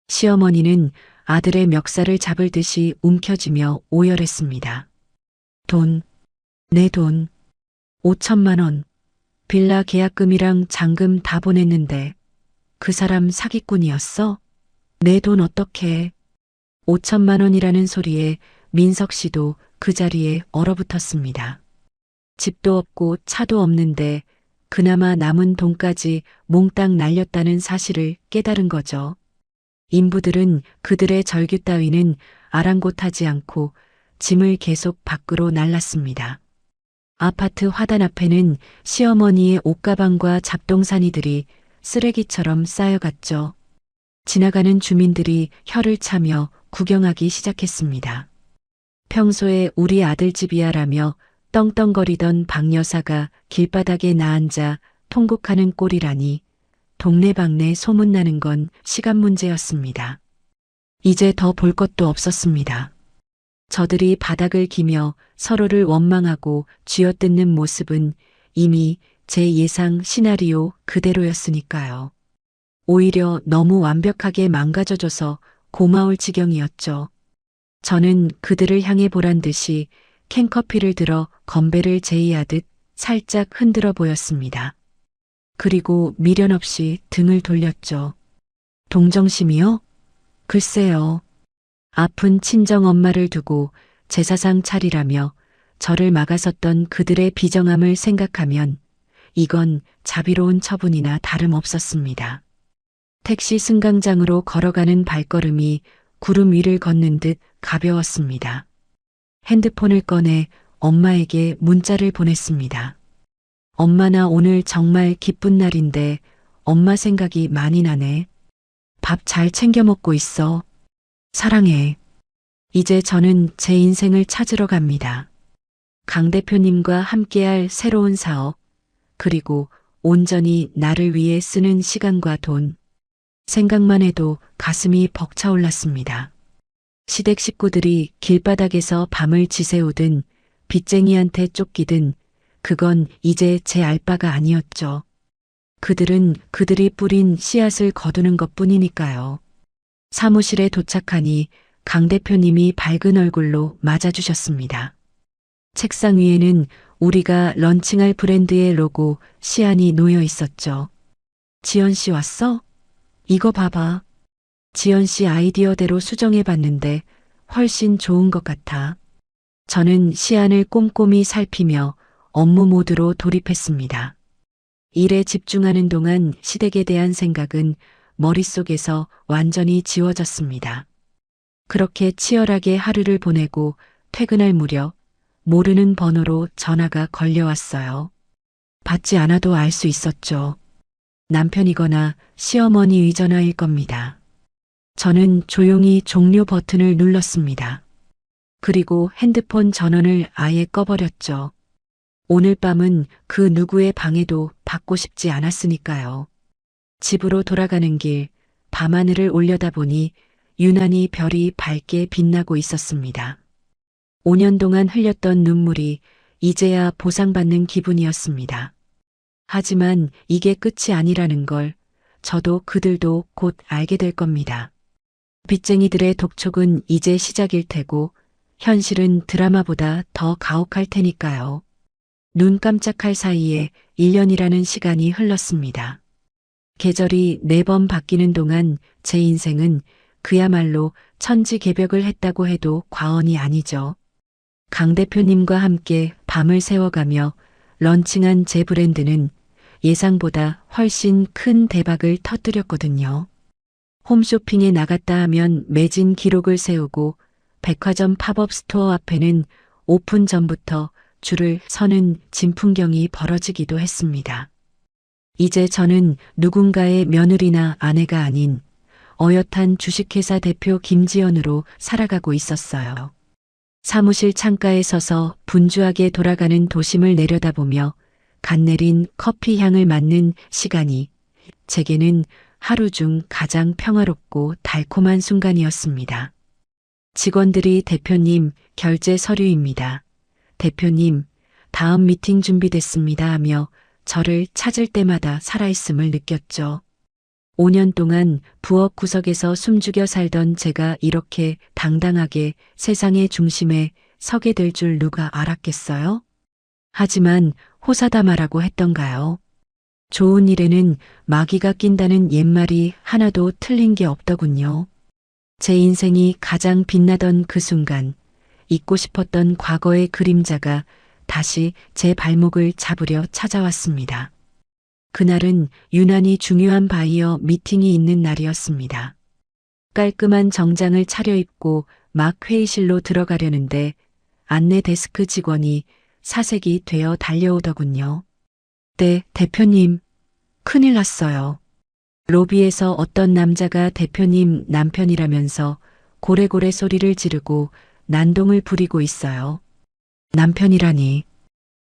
시어머니는 아들의 멱살을 잡을 듯이 움켜쥐며 오열했습니다. 돈, 내 돈, 5천만 원. 빌라 계약금이랑 잔금 다 보냈는데 그 사람 사기꾼이었어? 내 돈 어떡해? 5천만 원이라는 소리에 민석 씨도 그 자리에 얼어붙었습니다. 집도 없고 차도 없는데 그나마 남은 돈까지 몽땅 날렸다는 사실을 깨달은 거죠. 인부들은 그들의 절규 따위는 아랑곳하지 않고 짐을 계속 밖으로 날랐습니다. 아파트 화단 앞에는 시어머니의 옷가방과 잡동사니들이 쓰레기처럼 쌓여갔죠. 지나가는 주민들이 혀를 차며 구경하기 시작했습니다. 평소에 우리 아들 집이야라며 떵떵거리던 박 여사가 길바닥에 나앉아 통곡하는 꼴이라니 동네방네 소문나는 건 시간 문제였습니다. 이제 더 볼 것도 없었습니다. 저들이 바닥을 기며 서로를 원망하고 쥐어뜯는 모습은 이미 제 예상 시나리오 그대로였으니까요. 오히려 너무 완벽하게 망가져줘서 고마울 지경이었죠. 저는 그들을 향해 보란 듯이 캔커피를 들어 건배를 제의하듯 살짝 흔들어 보였습니다. 그리고 미련 없이 등을 돌렸죠. 동정심이요? 글쎄요. 아픈 친정엄마를 두고 제사상 차리라며 저를 막아섰던 그들의 비정함을 생각하면 이건 자비로운 처분이나 다름없었습니다. 택시 승강장으로 걸어가는 발걸음이 구름 위를 걷는 듯 가벼웠습니다. 핸드폰을 꺼내 엄마에게 문자를 보냈습니다. 엄마 나 오늘 정말 기쁜 날인데 엄마 생각이 많이 나네. 밥 잘 챙겨 먹고 있어. 사랑해. 이제 저는 제 인생을 찾으러 갑니다. 강 대표님과 함께할 새로운 사업, 그리고 온전히 나를 위해 쓰는 시간과 돈. 생각만 해도 가슴이 벅차올랐습니다. 시댁 식구들이 길바닥에서 밤을 지새우든 빚쟁이한테 쫓기든 그건 이제 제 알바가 아니었죠. 그들은 그들이 뿌린 씨앗을 거두는 것뿐이니까요. 사무실에 도착하니 강 대표님이 밝은 얼굴로 맞아주셨습니다. 책상 위에는 우리가 런칭할 브랜드의 로고 시안이 놓여 있었죠. 지연 씨 왔어? 이거 봐봐. 지연 씨 아이디어대로 수정해 봤는데 훨씬 좋은 것 같아. 저는 시안을 꼼꼼히 살피며 업무 모드로 돌입했습니다. 일에 집중하는 동안 시댁에 대한 생각은 머릿속에서 완전히 지워졌습니다. 그렇게 치열하게 하루를 보내고 퇴근할 무렵 모르는 번호로 전화가 걸려왔어요. 받지 않아도 알 수 있었죠. 남편이거나 시어머니의 전화일 겁니다. 저는 조용히 종료 버튼을 눌렀습니다. 그리고 핸드폰 전원을 아예 꺼버렸죠. 오늘 밤은 그 누구의 방해도 받고 싶지 않았으니까요. 집으로 돌아가는 길, 밤하늘을 올려다보니 유난히 별이 밝게 빛나고 있었습니다. 5년 동안 흘렸던 눈물이 이제야 보상받는 기분이었습니다. 하지만 이게 끝이 아니라는 걸 저도 그들도 곧 알게 될 겁니다. 빚쟁이들의 독촉은 이제 시작일 테고 현실은 드라마보다 더 가혹할 테니까요. 눈 깜짝할 사이에 1년이라는 시간이 흘렀습니다. 계절이 4번 바뀌는 동안 제 인생은 그야말로 천지개벽을 했다고 해도 과언이 아니죠. 강 대표님과 함께 밤을 새워가며 런칭한 제 브랜드는 예상보다 훨씬 큰 대박을 터뜨렸거든요. 홈쇼핑에 나갔다 하면 매진 기록을 세우고 백화점 팝업 스토어 앞에는 오픈 전부터 줄을 서는 진풍경이 벌어지기도 했습니다. 이제 저는 누군가의 며느리나 아내가 아닌 어엿한 주식회사 대표 김지연으로 살아가고 있었어요. 사무실 창가에 서서 분주하게 돌아가는 도심을 내려다보며 갓 내린 커피 향을 맡는 시간이 제게는 하루 중 가장 평화롭고 달콤한 순간이었습니다. 직원들이 대표님, 결제 서류입니다. 대표님, 다음 미팅 준비됐습니다 하며 저를 찾을 때마다 살아있음을 느꼈죠. 5년 동안 부엌 구석에서 숨죽여 살던 제가 이렇게 당당하게 세상의 중심에 서게 될 줄 누가 알았겠어요? 하지만 호사다마라고 했던가요? 좋은 일에는 마귀가 낀다는 옛말이 하나도 틀린 게 없더군요. 제 인생이 가장 빛나던 그 순간, 잊고 싶었던 과거의 그림자가 다시 제 발목을 잡으려 찾아왔습니다. 그날은 유난히 중요한 바이어 미팅이 있는 날이었습니다. 깔끔한 정장을 차려입고 막 회의실로 들어가려는데 안내 데스크 직원이 사색이 되어 달려오더군요. 네, 대표님, 큰일 났어요. 로비에서 어떤 남자가 대표님 남편이라면서 고래고래 소리를 지르고 난동을 부리고 있어요. 남편이라니.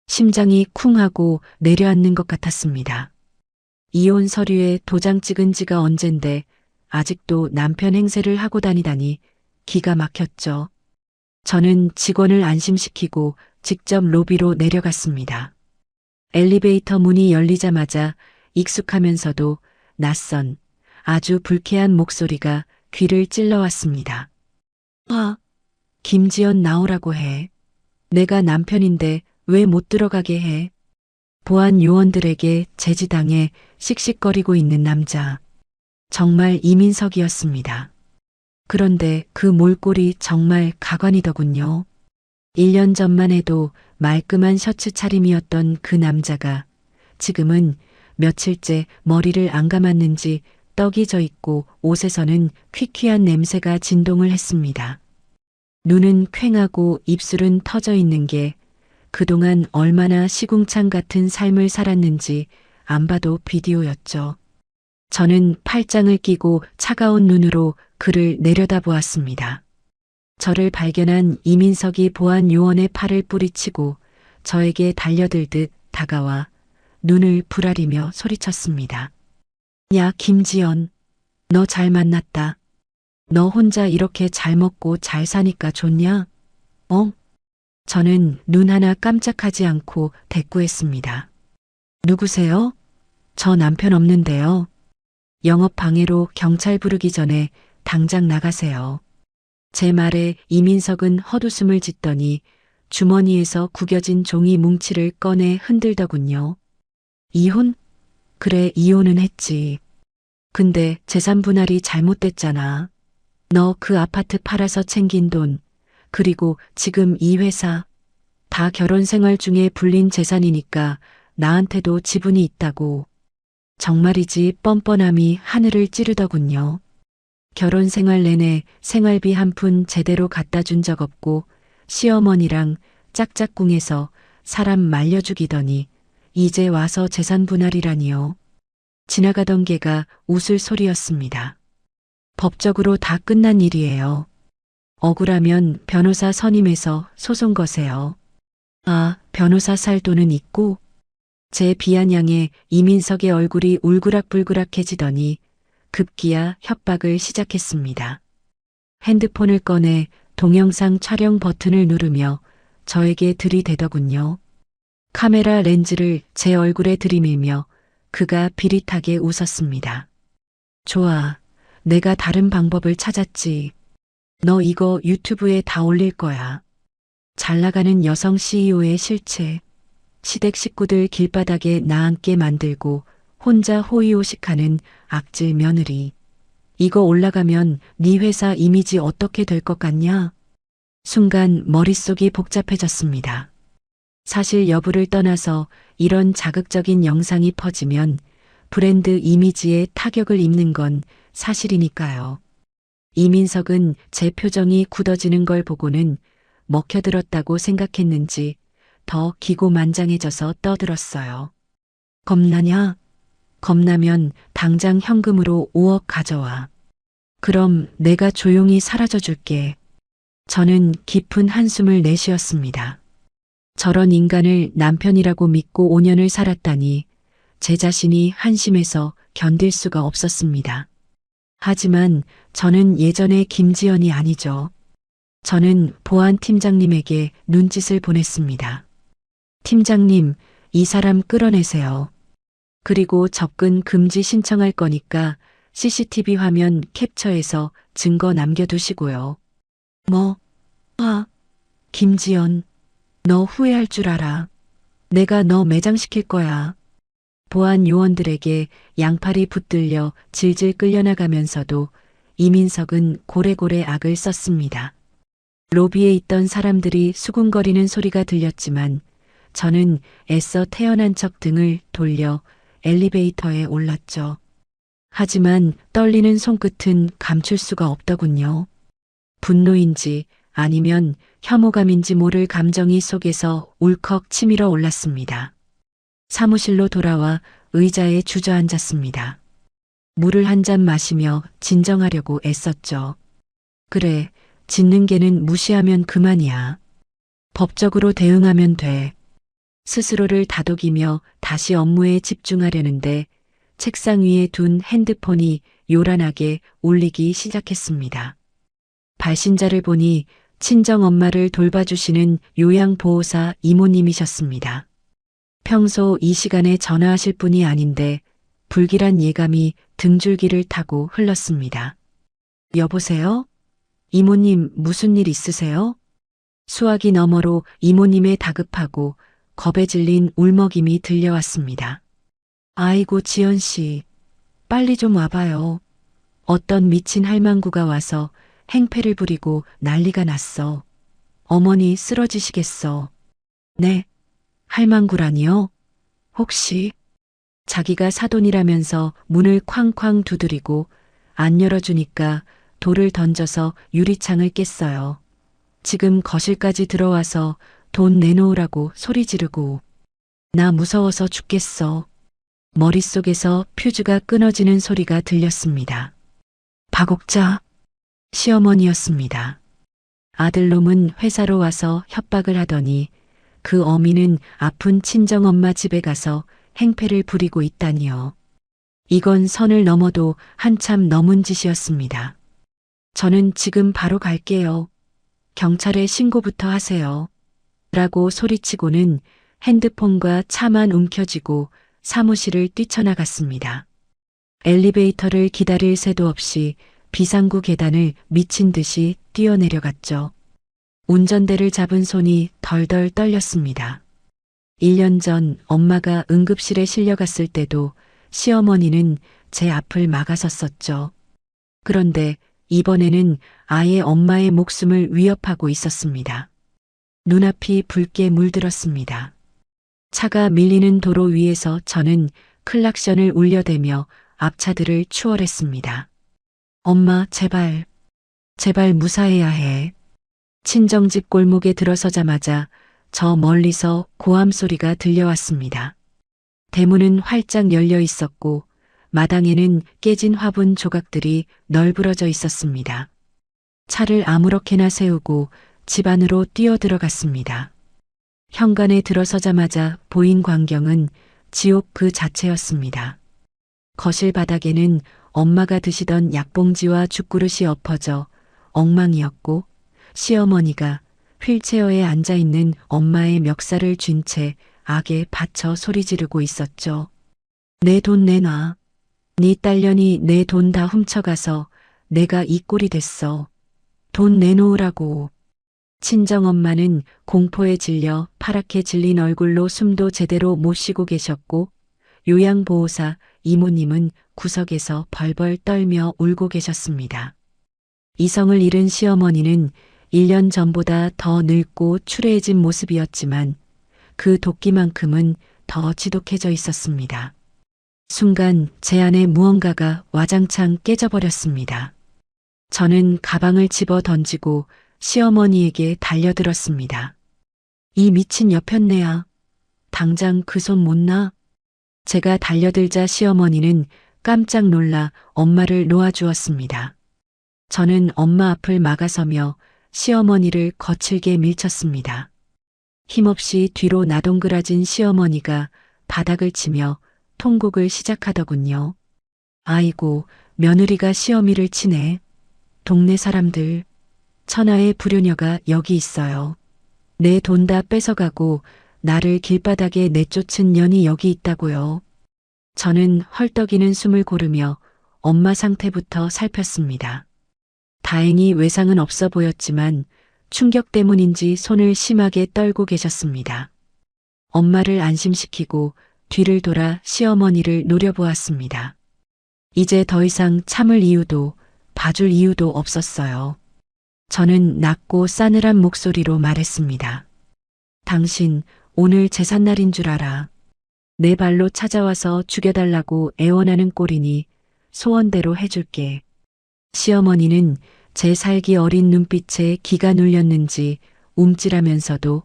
심장이 쿵 하고 내려앉는 것 같았습니다. 이혼 서류에 도장 찍은 지가 언젠데 아직도 남편 행세를 하고 다니다니 기가 막혔죠. 저는 직원을 안심시키고 직접 로비로 내려갔습니다. 엘리베이터 문이 열리자마자 익숙하면서도 낯선 아주 불쾌한 목소리가 귀를 찔러왔습니다. 김지연 나오라고 해. 내가 남편인데 왜 못 들어가게 해. 보안 요원들에게 제지당해 씩씩거리고 있는 남자. 정말 이민석이었습니다. 그런데 그 몰골이 정말 가관이더군요. 1년 전만 해도 말끔한 셔츠 차림이었던 그 남자가 지금은 며칠째 머리를 안 감았는지 떡이 져 있고 옷에서는 퀴퀴한 냄새가 진동을 했습니다. 눈은 퀭하고 입술은 터져 있는 게 그동안 얼마나 시궁창 같은 삶을 살았는지 안 봐도 비디오였죠. 저는 팔짱을 끼고 차가운 눈으로 그를 내려다보았습니다. 저를 발견한 이민석이 보안 요원의 팔을 뿌리치고 저에게 달려들듯 다가와 눈을 부라리며 소리쳤습니다. 야, 김지연, 너 잘 만났다. 너 혼자 이렇게 잘 먹고 잘 사니까 좋냐? 어? 저는 눈 하나 깜짝하지 않고 대꾸했습니다. 누구세요? 저 남편 없는데요. 영업 방해로 경찰 부르기 전에 당장 나가세요. 제 말에 이민석은 헛웃음을 짓더니 주머니에서 구겨진 종이 뭉치를 꺼내 흔들더군요. 이혼? 그래, 이혼은 했지. 근데 재산 분할이 잘못됐잖아. 너 그 아파트 팔아서 챙긴 돈, 그리고 지금 이 회사, 다 결혼 생활 중에 불린 재산이니까 나한테도 지분이 있다고. 정말이지 뻔뻔함이 하늘을 찌르더군요. 결혼 생활 내내 생활비 한 푼 제대로 갖다 준 적 없고 시어머니랑 짝짝꿍해서 사람 말려 죽이더니 이제 와서 재산 분할이라니요. 지나가던 개가 웃을 소리였습니다. 법적으로 다 끝난 일이에요. 억울하면 변호사 선임해서 소송 거세요. 아, 변호사 살 돈은 있고? 제 비아냥에 이민석의 얼굴이 울그락불그락해지더니 급기야 협박을 시작했습니다. 핸드폰을 꺼내 동영상 촬영 버튼을 누르며 저에게 들이대더군요. 카메라 렌즈를 제 얼굴에 들이밀며 그가 비릿하게 웃었습니다. 좋아, 내가 다른 방법을 찾았지. 너 이거 유튜브에 다 올릴 거야. 잘 나가는 여성 CEO의 실체. 시댁 식구들 길바닥에 나앉게 만들고 혼자 호의호식하는 악질 며느리. 이거 올라가면 네 회사 이미지 어떻게 될 것 같냐? 순간 머릿속이 복잡해졌습니다. 사실 여부를 떠나서 이런 자극적인 영상이 퍼지면 브랜드 이미지에 타격을 입는 건 사실이니까요. 이민석은 제 표정이 굳어지는 걸 보고는 먹혀들었다고 생각했는지 더 기고만장해져서 떠들었어요. 겁나냐? 겁나면 당장 현금으로 5억 가져와. 그럼 내가 조용히 사라져 줄게. 저는 깊은 한숨을 내쉬었습니다. 저런 인간을 남편이라고 믿고 5년을 살았다니 제 자신이 한심해서 견딜 수가 없었습니다. 하지만 저는 예전의 김지연이 아니죠. 저는 보안 팀장님에게 눈짓을 보냈습니다. 팀장님, 이 사람 끌어내세요. 그리고 접근 금지 신청할 거니까 CCTV 화면 캡처해서 증거 남겨두시고요. 뭐? 김지연, 너 후회할 줄 알아. 내가 너 매장시킬 거야. 보안 요원들에게 양팔이 붙들려 질질 끌려나가면서도 이민석은 고래고래 악을 썼습니다. 로비에 있던 사람들이 수군거리는 소리가 들렸지만 저는 애써 태어난 척 등을 돌려 엘리베이터에 올랐죠. 하지만 떨리는 손끝은 감출 수가 없더군요. 분노인지 아니면 혐오감인지 모를 감정이 속에서 울컥 치밀어 올랐습니다. 사무실로 돌아와 의자에 주저앉았습니다. 물을 한 잔 마시며 진정하려고 애썼죠. 그래, 짖는 개는 무시하면 그만이야. 법적으로 대응하면 돼. 스스로를 다독이며 다시 업무에 집중하려는데 책상 위에 둔 핸드폰이 요란하게 울리기 시작했습니다. 발신자를 보니 친정엄마를 돌봐주시는 요양보호사 이모님이셨습니다. 평소 이 시간에 전화하실 분이 아닌데 불길한 예감이 등줄기를 타고 흘렀습니다. 여보세요? 이모님 무슨 일 있으세요? 수화기 너머로 이모님의 다급하고 겁에 질린 울먹임이 들려왔습니다. 아이고 지연씨, 빨리 좀 와봐요. 어떤 미친 할망구가 와서 행패를 부리고 난리가 났어. 어머니 쓰러지시겠어. 네, 할망구라니요? 혹시 자기가 사돈이라면서 문을 쾅쾅 두드리고 안 열어주니까 돌을 던져서 유리창을 깼어요. 지금 거실까지 들어와서 돈 내놓으라고 소리 지르고 나 무서워서 죽겠어. 머릿속에서 퓨즈가 끊어지는 소리가 들렸습니다. 박옥자 시어머니였습니다. 아들놈은 회사로 와서 협박을 하더니 그 어미는 아픈 친정엄마 집에 가서 행패를 부리고 있다니요. 이건 선을 넘어도 한참 넘은 짓이었습니다. 저는 지금 바로 갈게요. 경찰에 신고부터 하세요. 라고 소리치고는 핸드폰과 차만 움켜쥐고 사무실을 뛰쳐나갔습니다. 엘리베이터를 기다릴 새도 없이 비상구 계단을 미친 듯이 뛰어내려갔죠. 운전대를 잡은 손이 덜덜 떨렸습니다. 1년 전 엄마가 응급실에 실려갔을 때도 시어머니는 제 앞을 막아섰었죠. 그런데 이번에는 아예 엄마의 목숨을 위협하고 있었습니다. 눈앞이 붉게 물들었습니다. 차가 밀리는 도로 위에서 저는 클락션을 울려대며 앞차들을 추월했습니다. 엄마, 제발, 제발 무사해야 해. 친정집 골목에 들어서자마자 저 멀리서 고함 소리가 들려왔습니다. 대문은 활짝 열려 있었고 마당에는 깨진 화분 조각들이 널브러져 있었습니다. 차를 아무렇게나 세우고 집 안으로 뛰어들어갔습니다. 현관에 들어서자마자 보인 광경은 지옥 그 자체였습니다. 거실 바닥에는 엄마가 드시던 약봉지와 죽그릇이 엎어져 엉망이었고 시어머니가 휠체어에 앉아있는 엄마의 멱살을 쥔 채 악에 받쳐 소리 지르고 있었죠. 내 돈 내놔. 네 딸년이 내 돈 다 훔쳐가서 내가 이 꼴이 됐어. 돈 내놓으라고. 친정엄마는 공포에 질려 파랗게 질린 얼굴로 숨도 제대로 못 쉬고 계셨고 요양보호사 이모님은 구석에서 벌벌 떨며 울고 계셨습니다. 이성을 잃은 시어머니는 1년 전보다 더 늙고 추레해진 모습이었지만 그 도끼만큼은 더 지독해져 있었습니다. 순간 제 안에 무언가가 와장창 깨져버렸습니다. 저는 가방을 집어 던지고 시어머니에게 달려들었습니다. 이 미친 여편네야. 당장 그 손 못 놔. 제가 달려들자 시어머니는 깜짝 놀라 엄마를 놓아주었습니다. 저는 엄마 앞을 막아서며 시어머니를 거칠게 밀쳤습니다. 힘없이 뒤로 나동그라진 시어머니가 바닥을 치며 통곡을 시작하더군요. 아이고, 며느리가 시어미를 치네. 동네 사람들, 천하의 불효녀가 여기 있어요. 내 돈 다 뺏어가고 나를 길바닥에 내쫓은 년이 여기 있다고요. 저는 헐떡이는 숨을 고르며 엄마 상태부터 살폈습니다. 다행히 외상은 없어 보였지만 충격 때문인지 손을 심하게 떨고 계셨습니다. 엄마를 안심시키고 뒤를 돌아 시어머니를 노려보았습니다. 이제 더 이상 참을 이유도 봐줄 이유도 없었어요. 저는 낮고 싸늘한 목소리로 말했습니다. 당신 오늘 제삿날인 줄 알아. 내 발로 찾아와서 죽여달라고 애원하는 꼴이니 소원대로 해줄게. 시어머니는 제 살기 어린 눈빛에 기가 눌렸는지 움찔하면서도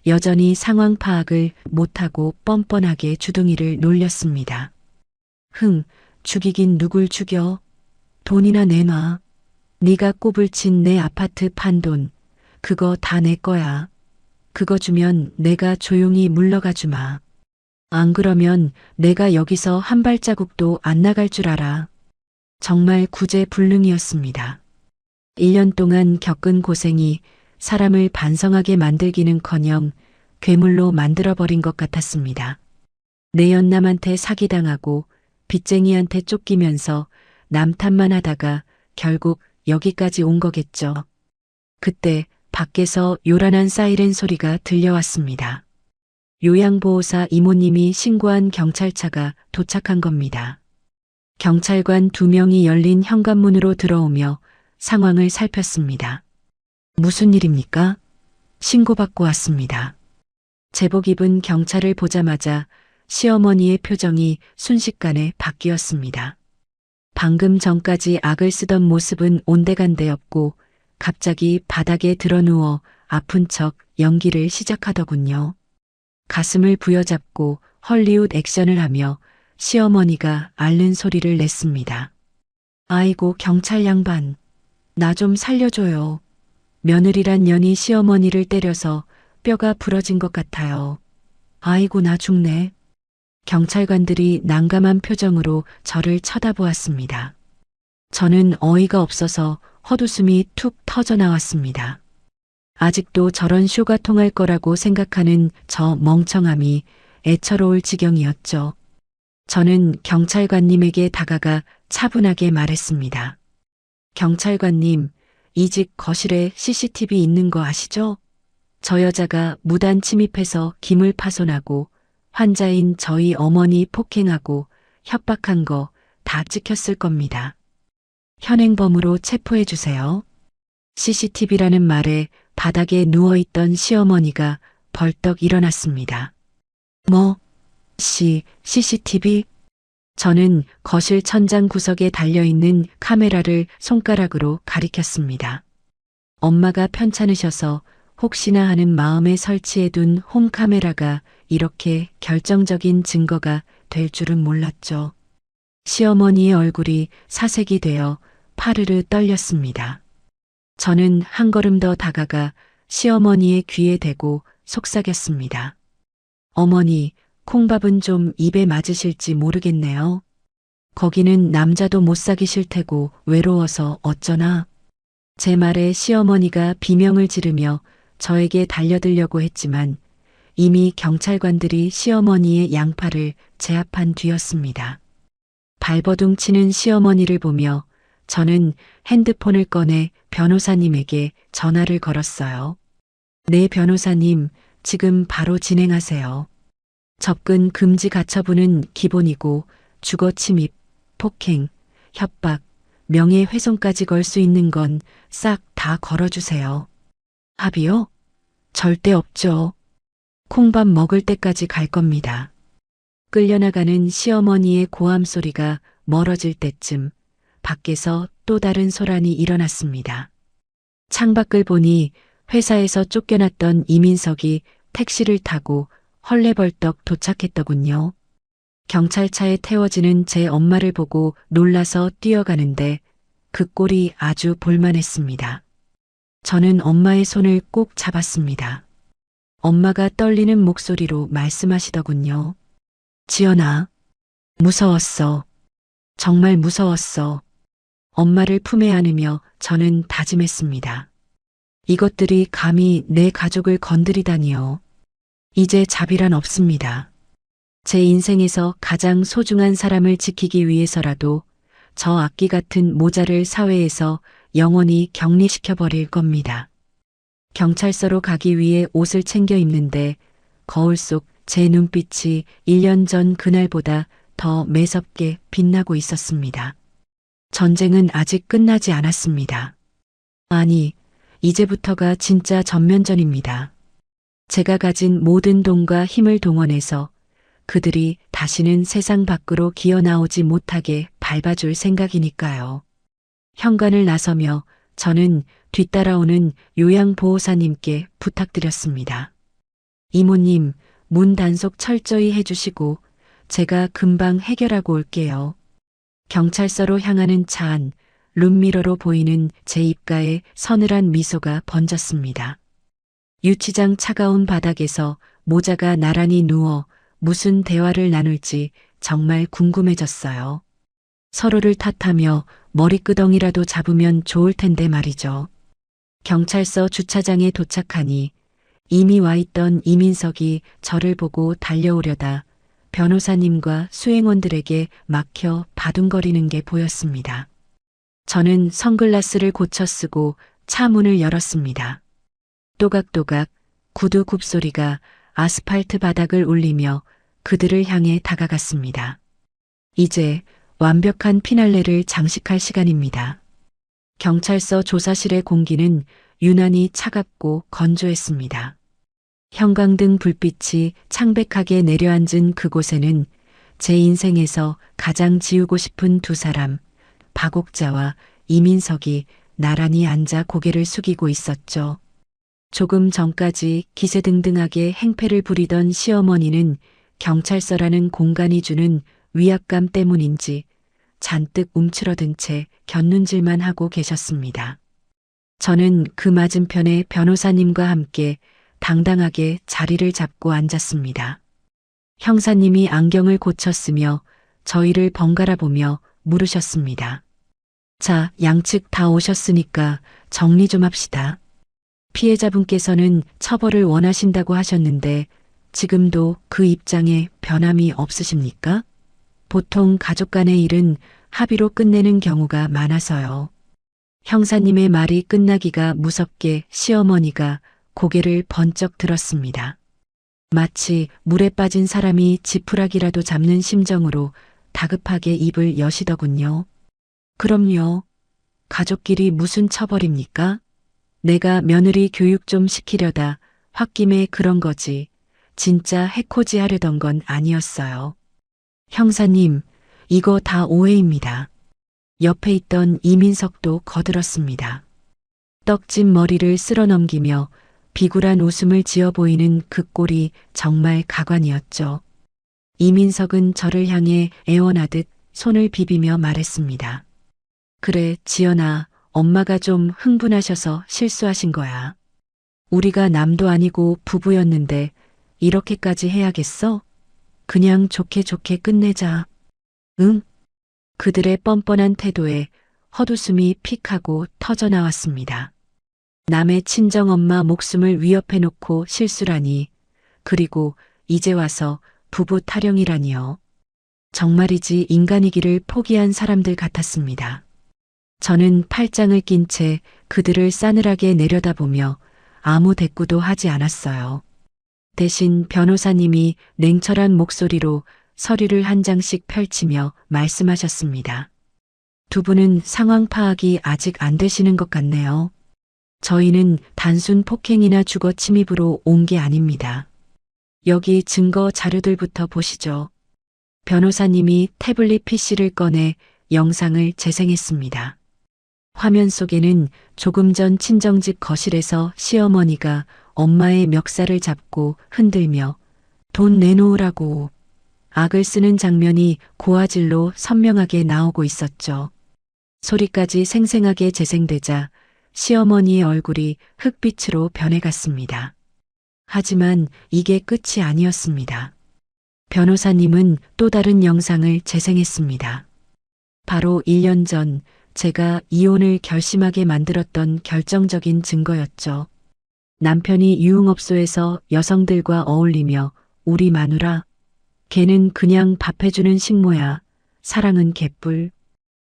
여전히 상황 파악을 못하고 뻔뻔하게 주둥이를 놀렸습니다. 죽이긴 누굴 죽여? 돈이나 내놔. 네가 꼽을 친 내 아파트 판돈, 그거 다 내 거야. 그거 주면 내가 조용히 물러가 주마. 안 그러면 내가 여기서 한 발자국도 안 나갈 줄 알아. 정말 구제불능이었습니다. 1년 동안 겪은 고생이 사람을 반성하게 만들기는커녕 괴물로 만들어버린 것 같았습니다. 내 연남한테 사기당하고 빚쟁이한테 쫓기면서 남 탓만 하다가 결국 여기까지 온 거겠죠. 그때 밖에서 요란한 사이렌 소리가 들려왔습니다. 요양보호사 이모님이 신고한 경찰차가 도착한 겁니다. 경찰관 2명이 열린 현관문으로 들어오며 상황을 살폈습니다. 무슨 일입니까? 신고받고 왔습니다. 제복 입은 경찰을 보자마자 시어머니의 표정이 순식간에 바뀌었습니다. 방금 전까지 악을 쓰던 모습은 온데간데없고 갑자기 바닥에 드러누워 아픈 척 연기를 시작하더군요. 가슴을 부여잡고 헐리우드 액션을 하며 시어머니가 앓는 소리를 냈습니다. 아이고, 경찰 양반. 나 좀 살려줘요. 며느리란 년이 시어머니를 때려서 뼈가 부러진 것 같아요. 아이고, 나 죽네. 경찰관들이 난감한 표정으로 저를 쳐다보았습니다. 저는 어이가 없어서 헛웃음이 툭 터져 나왔습니다. 아직도 저런 쇼가 통할 거라고 생각하는 저 멍청함이 애처로울 지경이었죠. 저는 경찰관님에게 다가가 차분하게 말했습니다. 경찰관님, 이 집 거실에 CCTV 있는 거 아시죠? 저 여자가 무단 침입해서 김을 파손하고 환자인 저희 어머니 폭행하고 협박한 거 다 찍혔을 겁니다. 현행범으로 체포해 주세요. CCTV라는 말에 바닥에 누워있던 시어머니가 벌떡 일어났습니다. CCTV? 저는 거실 천장 구석에 달려있는 카메라를 손가락으로 가리켰습니다. 엄마가 편찮으셔서 혹시나 하는 마음에 설치해둔 홈카메라가 이렇게 결정적인 증거가 될 줄은 몰랐죠. 시어머니의 얼굴이 사색이 되어 파르르 떨렸습니다. 저는 한 걸음 더 다가가 시어머니의 귀에 대고 속삭였습니다. 어머니, 콩밥은 좀 입에 맞으실지 모르겠네요. 거기는 남자도 못 사귀실 테고 외로워서 어쩌나. 제 말에 시어머니가 비명을 지르며 저에게 달려들려고 했지만 이미 경찰관들이 시어머니의 양팔을 제압한 뒤였습니다. 발버둥 치는 시어머니를 보며 저는 핸드폰을 꺼내 변호사님에게 전화를 걸었어요. 네, 변호사님, 지금 바로 진행하세요. 접근 금지 가처분은 기본이고 주거 침입, 폭행, 협박, 명예훼손까지 걸 수 있는 건 싹 다 걸어주세요. 합의요? 절대 없죠. 콩밥 먹을 때까지 갈 겁니다. 끌려나가는 시어머니의 고함 소리가 멀어질 때쯤 밖에서 또 다른 소란이 일어났습니다. 창밖을 보니 회사에서 쫓겨났던 이민석이 택시를 타고 헐레벌떡 도착했더군요. 경찰차에 태워지는 제 엄마를 보고 놀라서 뛰어가는데 그 꼴이 아주 볼만했습니다. 저는 엄마의 손을 꼭 잡았습니다. 엄마가 떨리는 목소리로 말씀하시더군요. 지연아, 무서웠어. 정말 무서웠어. 엄마를 품에 안으며 저는 다짐했습니다. 이것들이 감히 내 가족을 건드리다니요. 이제 자비란 없습니다. 제 인생에서 가장 소중한 사람을 지키기 위해서라도 저 악기 같은 모자를 사회에서 영원히 격리시켜버릴 겁니다. 경찰서로 가기 위해 옷을 챙겨 입는데 거울 속 제 눈빛이 1년 전 그날보다 더 매섭게 빛나고 있었습니다. 전쟁은 아직 끝나지 않았습니다. 아니, 이제부터가 진짜 전면전입니다. 제가 가진 모든 돈과 힘을 동원해서 그들이 다시는 세상 밖으로 기어나오지 못하게 밟아줄 생각이니까요. 현관을 나서며 저는 뒤따라오는 요양보호사님께 부탁드렸습니다. 이모님, 문 단속 철저히 해주시고 제가 금방 해결하고 올게요. 경찰서로 향하는 차 안, 룸미러로 보이는 제 입가에 서늘한 미소가 번졌습니다. 유치장 차가운 바닥에서 모자가 나란히 누워 무슨 대화를 나눌지 정말 궁금해졌어요. 서로를 탓하며 머리끄덩이라도 잡으면 좋을 텐데 말이죠. 경찰서 주차장에 도착하니 이미 와 있던 이민석이 저를 보고 달려오려다 변호사님과 수행원들에게 막혀 바둥거리는 게 보였습니다. 저는 선글라스를 고쳐 쓰고 차 문을 열었습니다. 또각또각 구두 굽소리가 아스팔트 바닥을 울리며 그들을 향해 다가갔습니다. 이제 완벽한 피날레를 장식할 시간입니다. 경찰서 조사실의 공기는 유난히 차갑고 건조했습니다. 형광등 불빛이 창백하게 내려앉은 그곳에는 제 인생에서 가장 지우고 싶은 두 사람, 박옥자와 이민석이 나란히 앉아 고개를 숙이고 있었죠. 조금 전까지 기세등등하게 행패를 부리던 시어머니는 경찰서라는 공간이 주는 위압감 때문인지 잔뜩 움츠러든 채 곁눈질만 하고 계셨습니다. 저는 그 맞은편에 변호사님과 함께 당당하게 자리를 잡고 앉았습니다. 형사님이 안경을 고쳤으며 저희를 번갈아 보며 물으셨습니다. 자, 양측 다 오셨으니까 정리 좀 합시다. 피해자분께서는 처벌을 원하신다고 하셨는데 지금도 그 입장에 변함이 없으십니까? 보통 가족 간의 일은 합의로 끝내는 경우가 많아서요. 형사님의 말이 끝나기가 무섭게 시어머니가 고개를 번쩍 들었습니다. 마치 물에 빠진 사람이 지푸라기라도 잡는 심정으로 다급하게 입을 여시더군요. 그럼요. 가족끼리 무슨 처벌입니까? 내가 며느리 교육 좀 시키려다 홧김에 그런 거지. 진짜 해코지 하려던 건 아니었어요. 형사님, 이거 다 오해입니다. 옆에 있던 이민석도 거들었습니다. 떡진 머리를 쓸어넘기며 비굴한 웃음을 지어 보이는 그 꼴이 정말 가관이었죠. 이민석은 저를 향해 애원하듯 손을 비비며 말했습니다. 그래, 지연아, 엄마가 좀 흥분하셔서 실수하신 거야. 우리가 남도 아니고 부부였는데 이렇게까지 해야겠어? 그냥 좋게 좋게 끝내자. 응? 그들의 뻔뻔한 태도에 헛웃음이 픽 하고 터져나왔습니다. 남의 친정엄마 목숨을 위협해 놓고 실수라니, 그리고 이제 와서 부부 타령이라니요. 정말이지 인간이기를 포기한 사람들 같았습니다. 저는 팔짱을 낀 채 그들을 싸늘하게 내려다보며 아무 대꾸도 하지 않았어요. 대신 변호사님이 냉철한 목소리로 서류를 한 장씩 펼치며 말씀하셨습니다. 두 분은 상황 파악이 아직 안 되시는 것 같네요. 저희는 단순 폭행이나 주거 침입으로 온 게 아닙니다. 여기 증거 자료들부터 보시죠. 변호사님이 태블릿 PC를 꺼내 영상을 재생했습니다. 화면 속에는 조금 전 친정집 거실에서 시어머니가 엄마의 멱살을 잡고 흔들며 돈 내놓으라고 악을 쓰는 장면이 고화질로 선명하게 나오고 있었죠. 소리까지 생생하게 재생되자 시어머니의 얼굴이 흑빛으로 변해갔습니다. 하지만 이게 끝이 아니었습니다. 변호사님은 또 다른 영상을 재생했습니다. 바로 1년 전 제가 이혼을 결심하게 만들었던 결정적인 증거였죠. 남편이 유흥업소에서 여성들과 어울리며 우리 마누라, 걔는 그냥 밥 해주는 식모야. 사랑은 개뿔.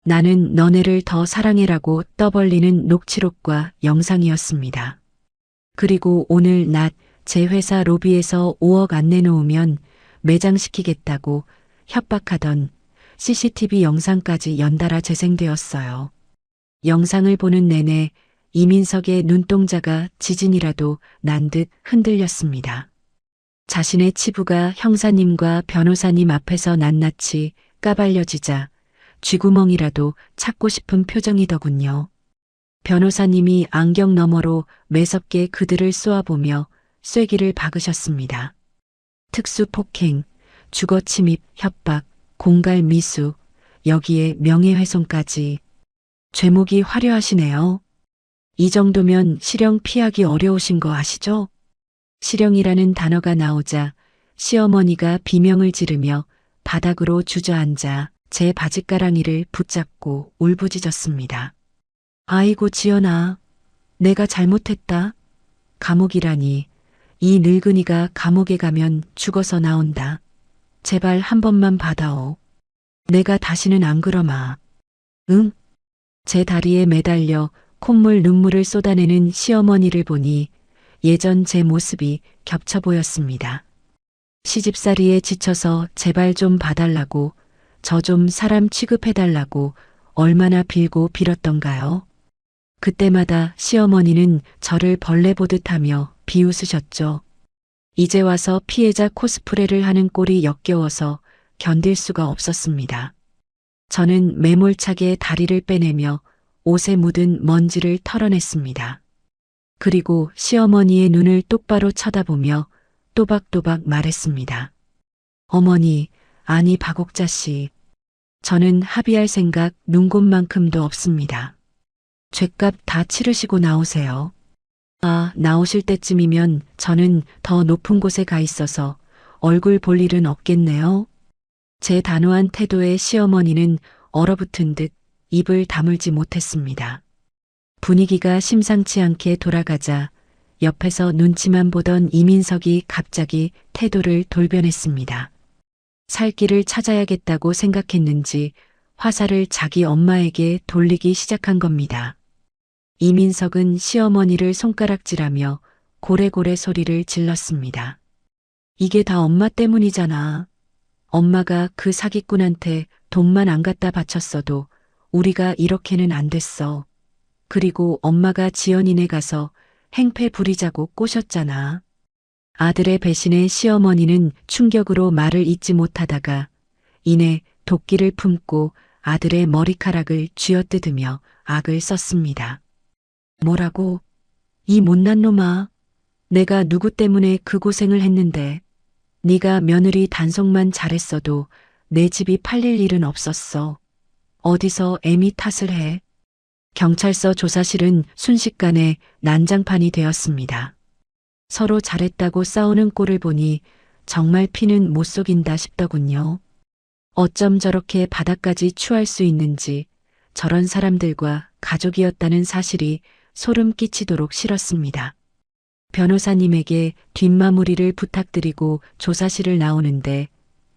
나는 너네를 더 사랑해라고 떠벌리는 녹취록과 영상이었습니다. 그리고 오늘 낮 제 회사 로비에서 5억 안 내놓으면 매장시키겠다고 협박하던 CCTV 영상까지 연달아 재생되었어요. 영상을 보는 내내 이민석의 눈동자가 지진이라도 난 듯 흔들렸습니다. 자신의 치부가 형사님과 변호사님 앞에서 낱낱이 까발려지자 쥐구멍이라도 찾고 싶은 표정이더군요. 변호사님이 안경 너머로 매섭게 그들을 쏘아보며 쐐기를 박으셨습니다. 특수폭행, 주거침입, 협박, 공갈미수, 여기에 명예훼손까지. 죄목이 화려하시네요. 이 정도면 실형 피하기 어려우신 거 아시죠? 실형이라는 단어가 나오자 시어머니가 비명을 지르며 바닥으로 주저앉아 제 바짓가랑이를 붙잡고 울부짖었습니다. 아이고 지연아, 내가 잘못했다. 감옥이라니, 이 늙은이가 감옥에 가면 죽어서 나온다. 제발 한 번만 받아오. 내가 다시는 안 그러마. 응? 제 다리에 매달려 콧물 눈물을 쏟아내는 시어머니를 보니 예전 제 모습이 겹쳐 보였습니다. 시집살이에 지쳐서 제발 좀 봐달라고, 저 좀 사람 취급해달라고 얼마나 빌고 빌었던가요? 그때마다 시어머니는 저를 벌레 보듯 하며 비웃으셨죠. 이제 와서 피해자 코스프레를 하는 꼴이 역겨워서 견딜 수가 없었습니다. 저는 매몰차게 다리를 빼내며 옷에 묻은 먼지를 털어냈습니다. 그리고 시어머니의 눈을 똑바로 쳐다보며 또박또박 말했습니다. 어머니, 아니 박옥자 씨. 저는 합의할 생각 눈곱만큼도 없습니다. 죗값 다 치르시고 나오세요. 아, 나오실 때쯤이면 저는 더 높은 곳에 가 있어서 얼굴 볼 일은 없겠네요. 제 단호한 태도에 시어머니는 얼어붙은 듯 입을 다물지 못했습니다. 분위기가 심상치 않게 돌아가자 옆에서 눈치만 보던 이민석이 갑자기 태도를 돌변했습니다. 살 길을 찾아야겠다고 생각했는지 화살을 자기 엄마에게 돌리기 시작한 겁니다. 이민석은 시어머니를 손가락질하며 고래고래 소리를 질렀습니다. 이게 다 엄마 때문이잖아. 엄마가 그 사기꾼한테 돈만 안 갖다 바쳤어도 우리가 이렇게는 안 됐어. 그리고 엄마가 지연이네 가서 행패 부리자고 꼬셨잖아. 아들의 배신에 시어머니는 충격으로 말을 잇지 못하다가 이내 도끼를 품고 아들의 머리카락을 쥐어뜯으며 악을 썼습니다. 뭐라고? 이 못난 놈아. 내가 누구 때문에 그 고생을 했는데 네가 며느리 단속만 잘했어도 내 집이 팔릴 일은 없었어. 어디서 애미 탓을 해? 경찰서 조사실은 순식간에 난장판이 되었습니다. 서로 잘했다고 싸우는 꼴을 보니 정말 피는 못 속인다 싶더군요. 어쩜 저렇게 바닥까지 추할 수 있는지 저런 사람들과 가족이었다는 사실이 소름 끼치도록 싫었습니다. 변호사님에게 뒷마무리를 부탁드리고 조사실을 나오는데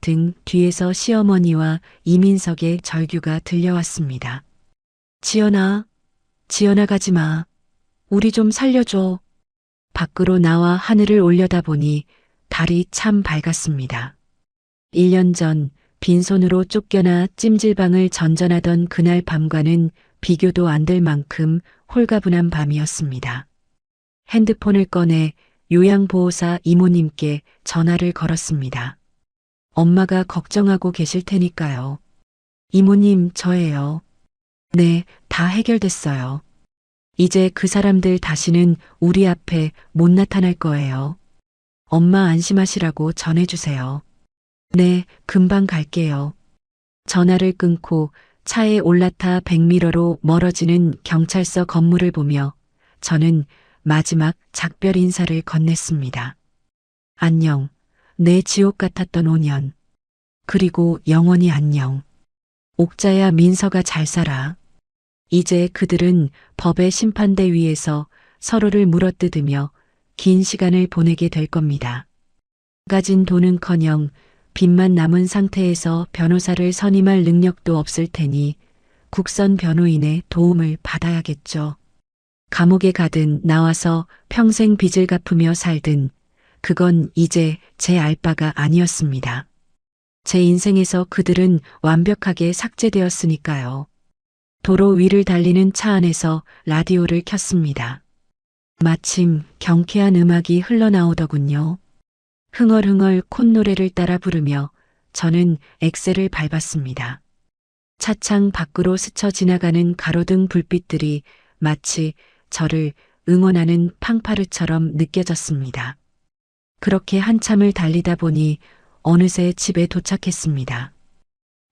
등 뒤에서 시어머니와 이민석의 절규가 들려왔습니다. 지연아, 지연아 가지 마. 우리 좀 살려줘. 밖으로 나와 하늘을 올려다보니 달이 참 밝았습니다. 1년 전 빈손으로 쫓겨나 찜질방을 전전하던 그날 밤과는 비교도 안 될 만큼 홀가분한 밤이었습니다. 핸드폰을 꺼내 요양보호사 이모님께 전화를 걸었습니다. 엄마가 걱정하고 계실 테니까요. 이모님, 저예요. 네, 다 해결됐어요. 이제 그 사람들 다시는 우리 앞에 못 나타날 거예요. 엄마 안심하시라고 전해주세요. 네, 금방 갈게요. 전화를 끊고 차에 올라타 백미러로 멀어지는 경찰서 건물을 보며 저는 마지막 작별 인사를 건넸습니다. 안녕, 내 지옥 같았던 5년. 그리고 영원히 안녕. 옥자야, 민서가 잘 살아. 이제 그들은 법의 심판대 위에서 서로를 물어뜯으며 긴 시간을 보내게 될 겁니다. 가진 돈은커녕 빚만 남은 상태에서 변호사를 선임할 능력도 없을 테니 국선 변호인의 도움을 받아야겠죠. 감옥에 가든 나와서 평생 빚을 갚으며 살든 그건 이제 제 알 바가 아니었습니다. 제 인생에서 그들은 완벽하게 삭제되었으니까요. 도로 위를 달리는 차 안에서 라디오를 켰습니다. 마침 경쾌한 음악이 흘러나오더군요. 흥얼흥얼 콧노래를 따라 부르며 저는 엑셀을 밟았습니다. 차창 밖으로 스쳐 지나가는 가로등 불빛들이 마치 저를 응원하는 팡파르처럼 느껴졌습니다. 그렇게 한참을 달리다 보니 어느새 집에 도착했습니다.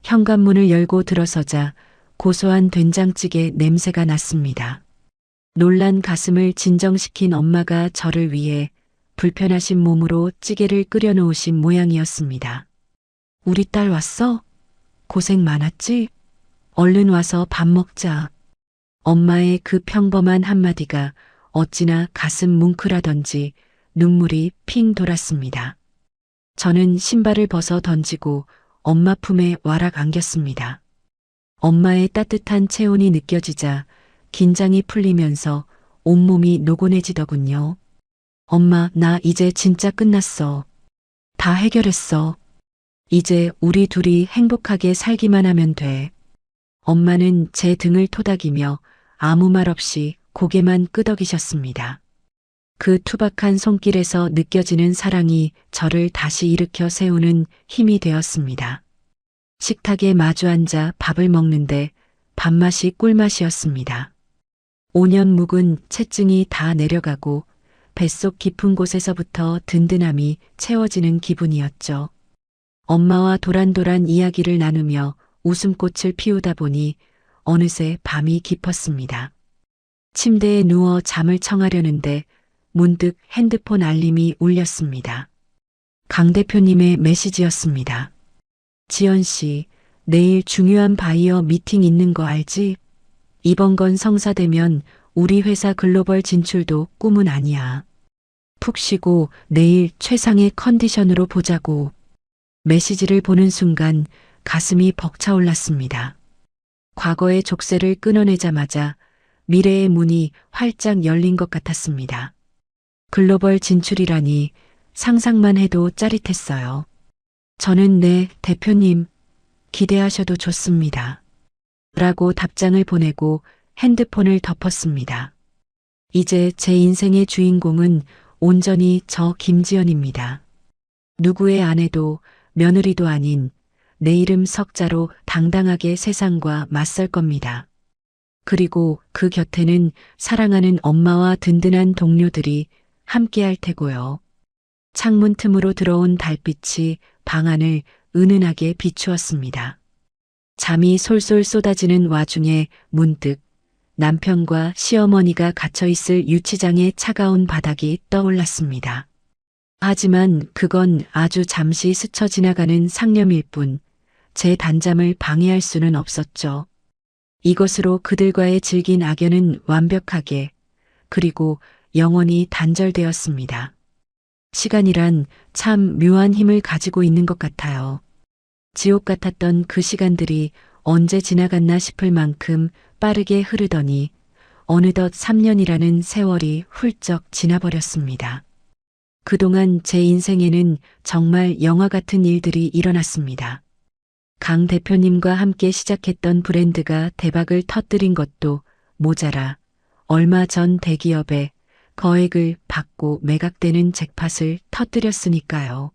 현관문을 열고 들어서자 고소한 된장찌개 냄새가 났습니다. 놀란 가슴을 진정시킨 엄마가 저를 위해 불편하신 몸으로 찌개를 끓여 놓으신 모양이었습니다. 우리 딸 왔어? 고생 많았지? 얼른 와서 밥 먹자. 엄마의 그 평범한 한마디가 어찌나 가슴 뭉클하던지 눈물이 핑 돌았습니다. 저는 신발을 벗어 던지고 엄마 품에 와락 안겼습니다. 엄마의 따뜻한 체온이 느껴지자 긴장이 풀리면서 온몸이 노곤해지더군요. 엄마, 나 이제 진짜 끝났어. 다 해결했어. 이제 우리 둘이 행복하게 살기만 하면 돼. 엄마는 제 등을 토닥이며 아무 말 없이 고개만 끄덕이셨습니다. 그 투박한 손길에서 느껴지는 사랑이 저를 다시 일으켜 세우는 힘이 되었습니다. 식탁에 마주 앉아 밥을 먹는데 밥맛이 꿀맛이었습니다. 5년 묵은 체증이 다 내려가고 뱃속 깊은 곳에서부터 든든함이 채워지는 기분이었죠. 엄마와 도란도란 이야기를 나누며 웃음꽃을 피우다 보니 어느새 밤이 깊었습니다. 침대에 누워 잠을 청하려는데 문득 핸드폰 알림이 울렸습니다. 강 대표님의 메시지였습니다. 지연 씨, 내일 중요한 바이어 미팅 있는 거 알지? 이번 건 성사되면 우리 회사 글로벌 진출도 꿈은 아니야. 푹 쉬고 내일 최상의 컨디션으로 보자고. 메시지를 보는 순간 가슴이 벅차올랐습니다. 과거의 족쇄를 끊어내자마자 미래의 문이 활짝 열린 것 같았습니다. 글로벌 진출이라니 상상만 해도 짜릿했어요. 저는 네, 대표님, 기대하셔도 좋습니다. 라고 답장을 보내고 핸드폰을 덮었습니다. 이제 제 인생의 주인공은 온전히 저 김지연입니다. 누구의 아내도 며느리도 아닌 내 이름 석자로 당당하게 세상과 맞설 겁니다. 그리고 그 곁에는 사랑하는 엄마와 든든한 동료들이 함께할 테고요. 창문 틈으로 들어온 달빛이 방 안을 은은하게 비추었습니다. 잠이 솔솔 쏟아지는 와중에 문득 남편과 시어머니가 갇혀있을 유치장의 차가운 바닥이 떠올랐습니다. 하지만 그건 아주 잠시 스쳐 지나가는 상념일 뿐 제 단잠을 방해할 수는 없었죠. 이것으로 그들과의 질긴 악연은 완벽하게 그리고 영원히 단절되었습니다. 시간이란 참 묘한 힘을 가지고 있는 것 같아요. 지옥 같았던 그 시간들이 언제 지나갔나 싶을 만큼 빠르게 흐르더니 어느덧 3년이라는 세월이 훌쩍 지나버렸습니다. 그동안 제 인생에는 정말 영화 같은 일들이 일어났습니다. 강 대표님과 함께 시작했던 브랜드가 대박을 터뜨린 것도 모자라 얼마 전 대기업에 거액을 받고 매각되는 잭팟을 터뜨렸으니까요.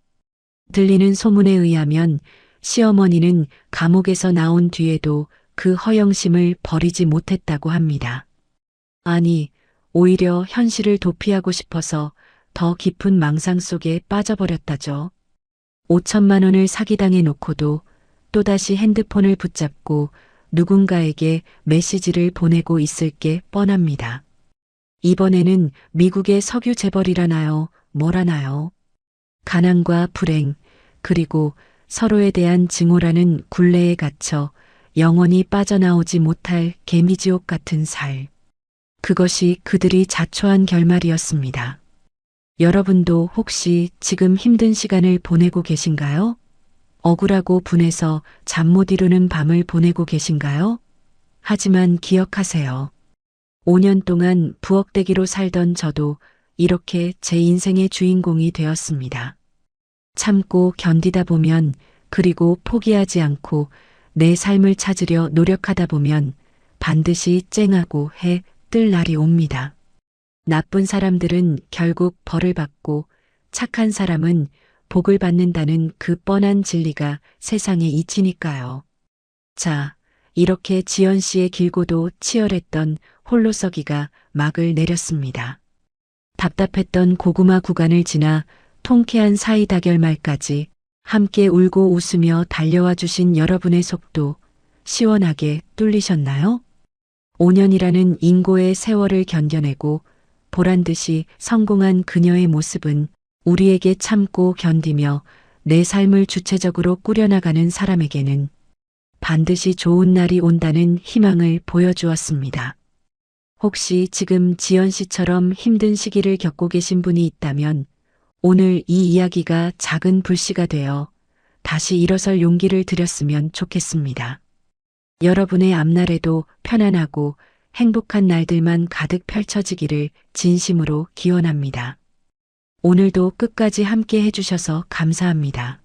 들리는 소문에 의하면 시어머니는 감옥에서 나온 뒤에도 그 허영심을 버리지 못했다고 합니다. 아니, 오히려 현실을 도피하고 싶어서 더 깊은 망상 속에 빠져버렸다죠. 5천만 원을 사기당해 놓고도 또다시 핸드폰을 붙잡고 누군가에게 메시지를 보내고 있을 게 뻔합니다. 이번에는 미국의 석유 재벌이라나요? 뭐라나요? 가난과 불행, 그리고 서로에 대한 증오라는 굴레에 갇혀 영원히 빠져나오지 못할 개미지옥 같은 살. 그것이 그들이 자초한 결말이었습니다. 여러분도 혹시 지금 힘든 시간을 보내고 계신가요? 억울하고 분해서 잠 못 이루는 밤을 보내고 계신가요? 하지만 기억하세요. 5년 동안 부엌대기로 살던 저도 이렇게 제 인생의 주인공이 되었습니다. 참고 견디다 보면 그리고 포기하지 않고 내 삶을 찾으려 노력하다 보면 반드시 쨍하고 해 뜰 날이 옵니다. 나쁜 사람들은 결국 벌을 받고 착한 사람은 복을 받는다는 그 뻔한 진리가 세상에 있으니까요. 자, 이렇게 지연 씨의 길고도 치열했던 홀로서기가 막을 내렸습니다. 답답했던 고구마 구간을 지나 통쾌한 사이다 결말까지 함께 울고 웃으며 달려와 주신 여러분의 속도 시원하게 뚫리셨나요? 5년이라는 인고의 세월을 견뎌내고 보란듯이 성공한 그녀의 모습은 우리에게 참고 견디며 내 삶을 주체적으로 꾸려나가는 사람에게는 반드시 좋은 날이 온다는 희망을 보여주었습니다. 혹시 지금 지연 씨처럼 힘든 시기를 겪고 계신 분이 있다면 오늘 이 이야기가 작은 불씨가 되어 다시 일어설 용기를 드렸으면 좋겠습니다. 여러분의 앞날에도 편안하고 행복한 날들만 가득 펼쳐지기를 진심으로 기원합니다. 오늘도 끝까지 함께 해주셔서 감사합니다.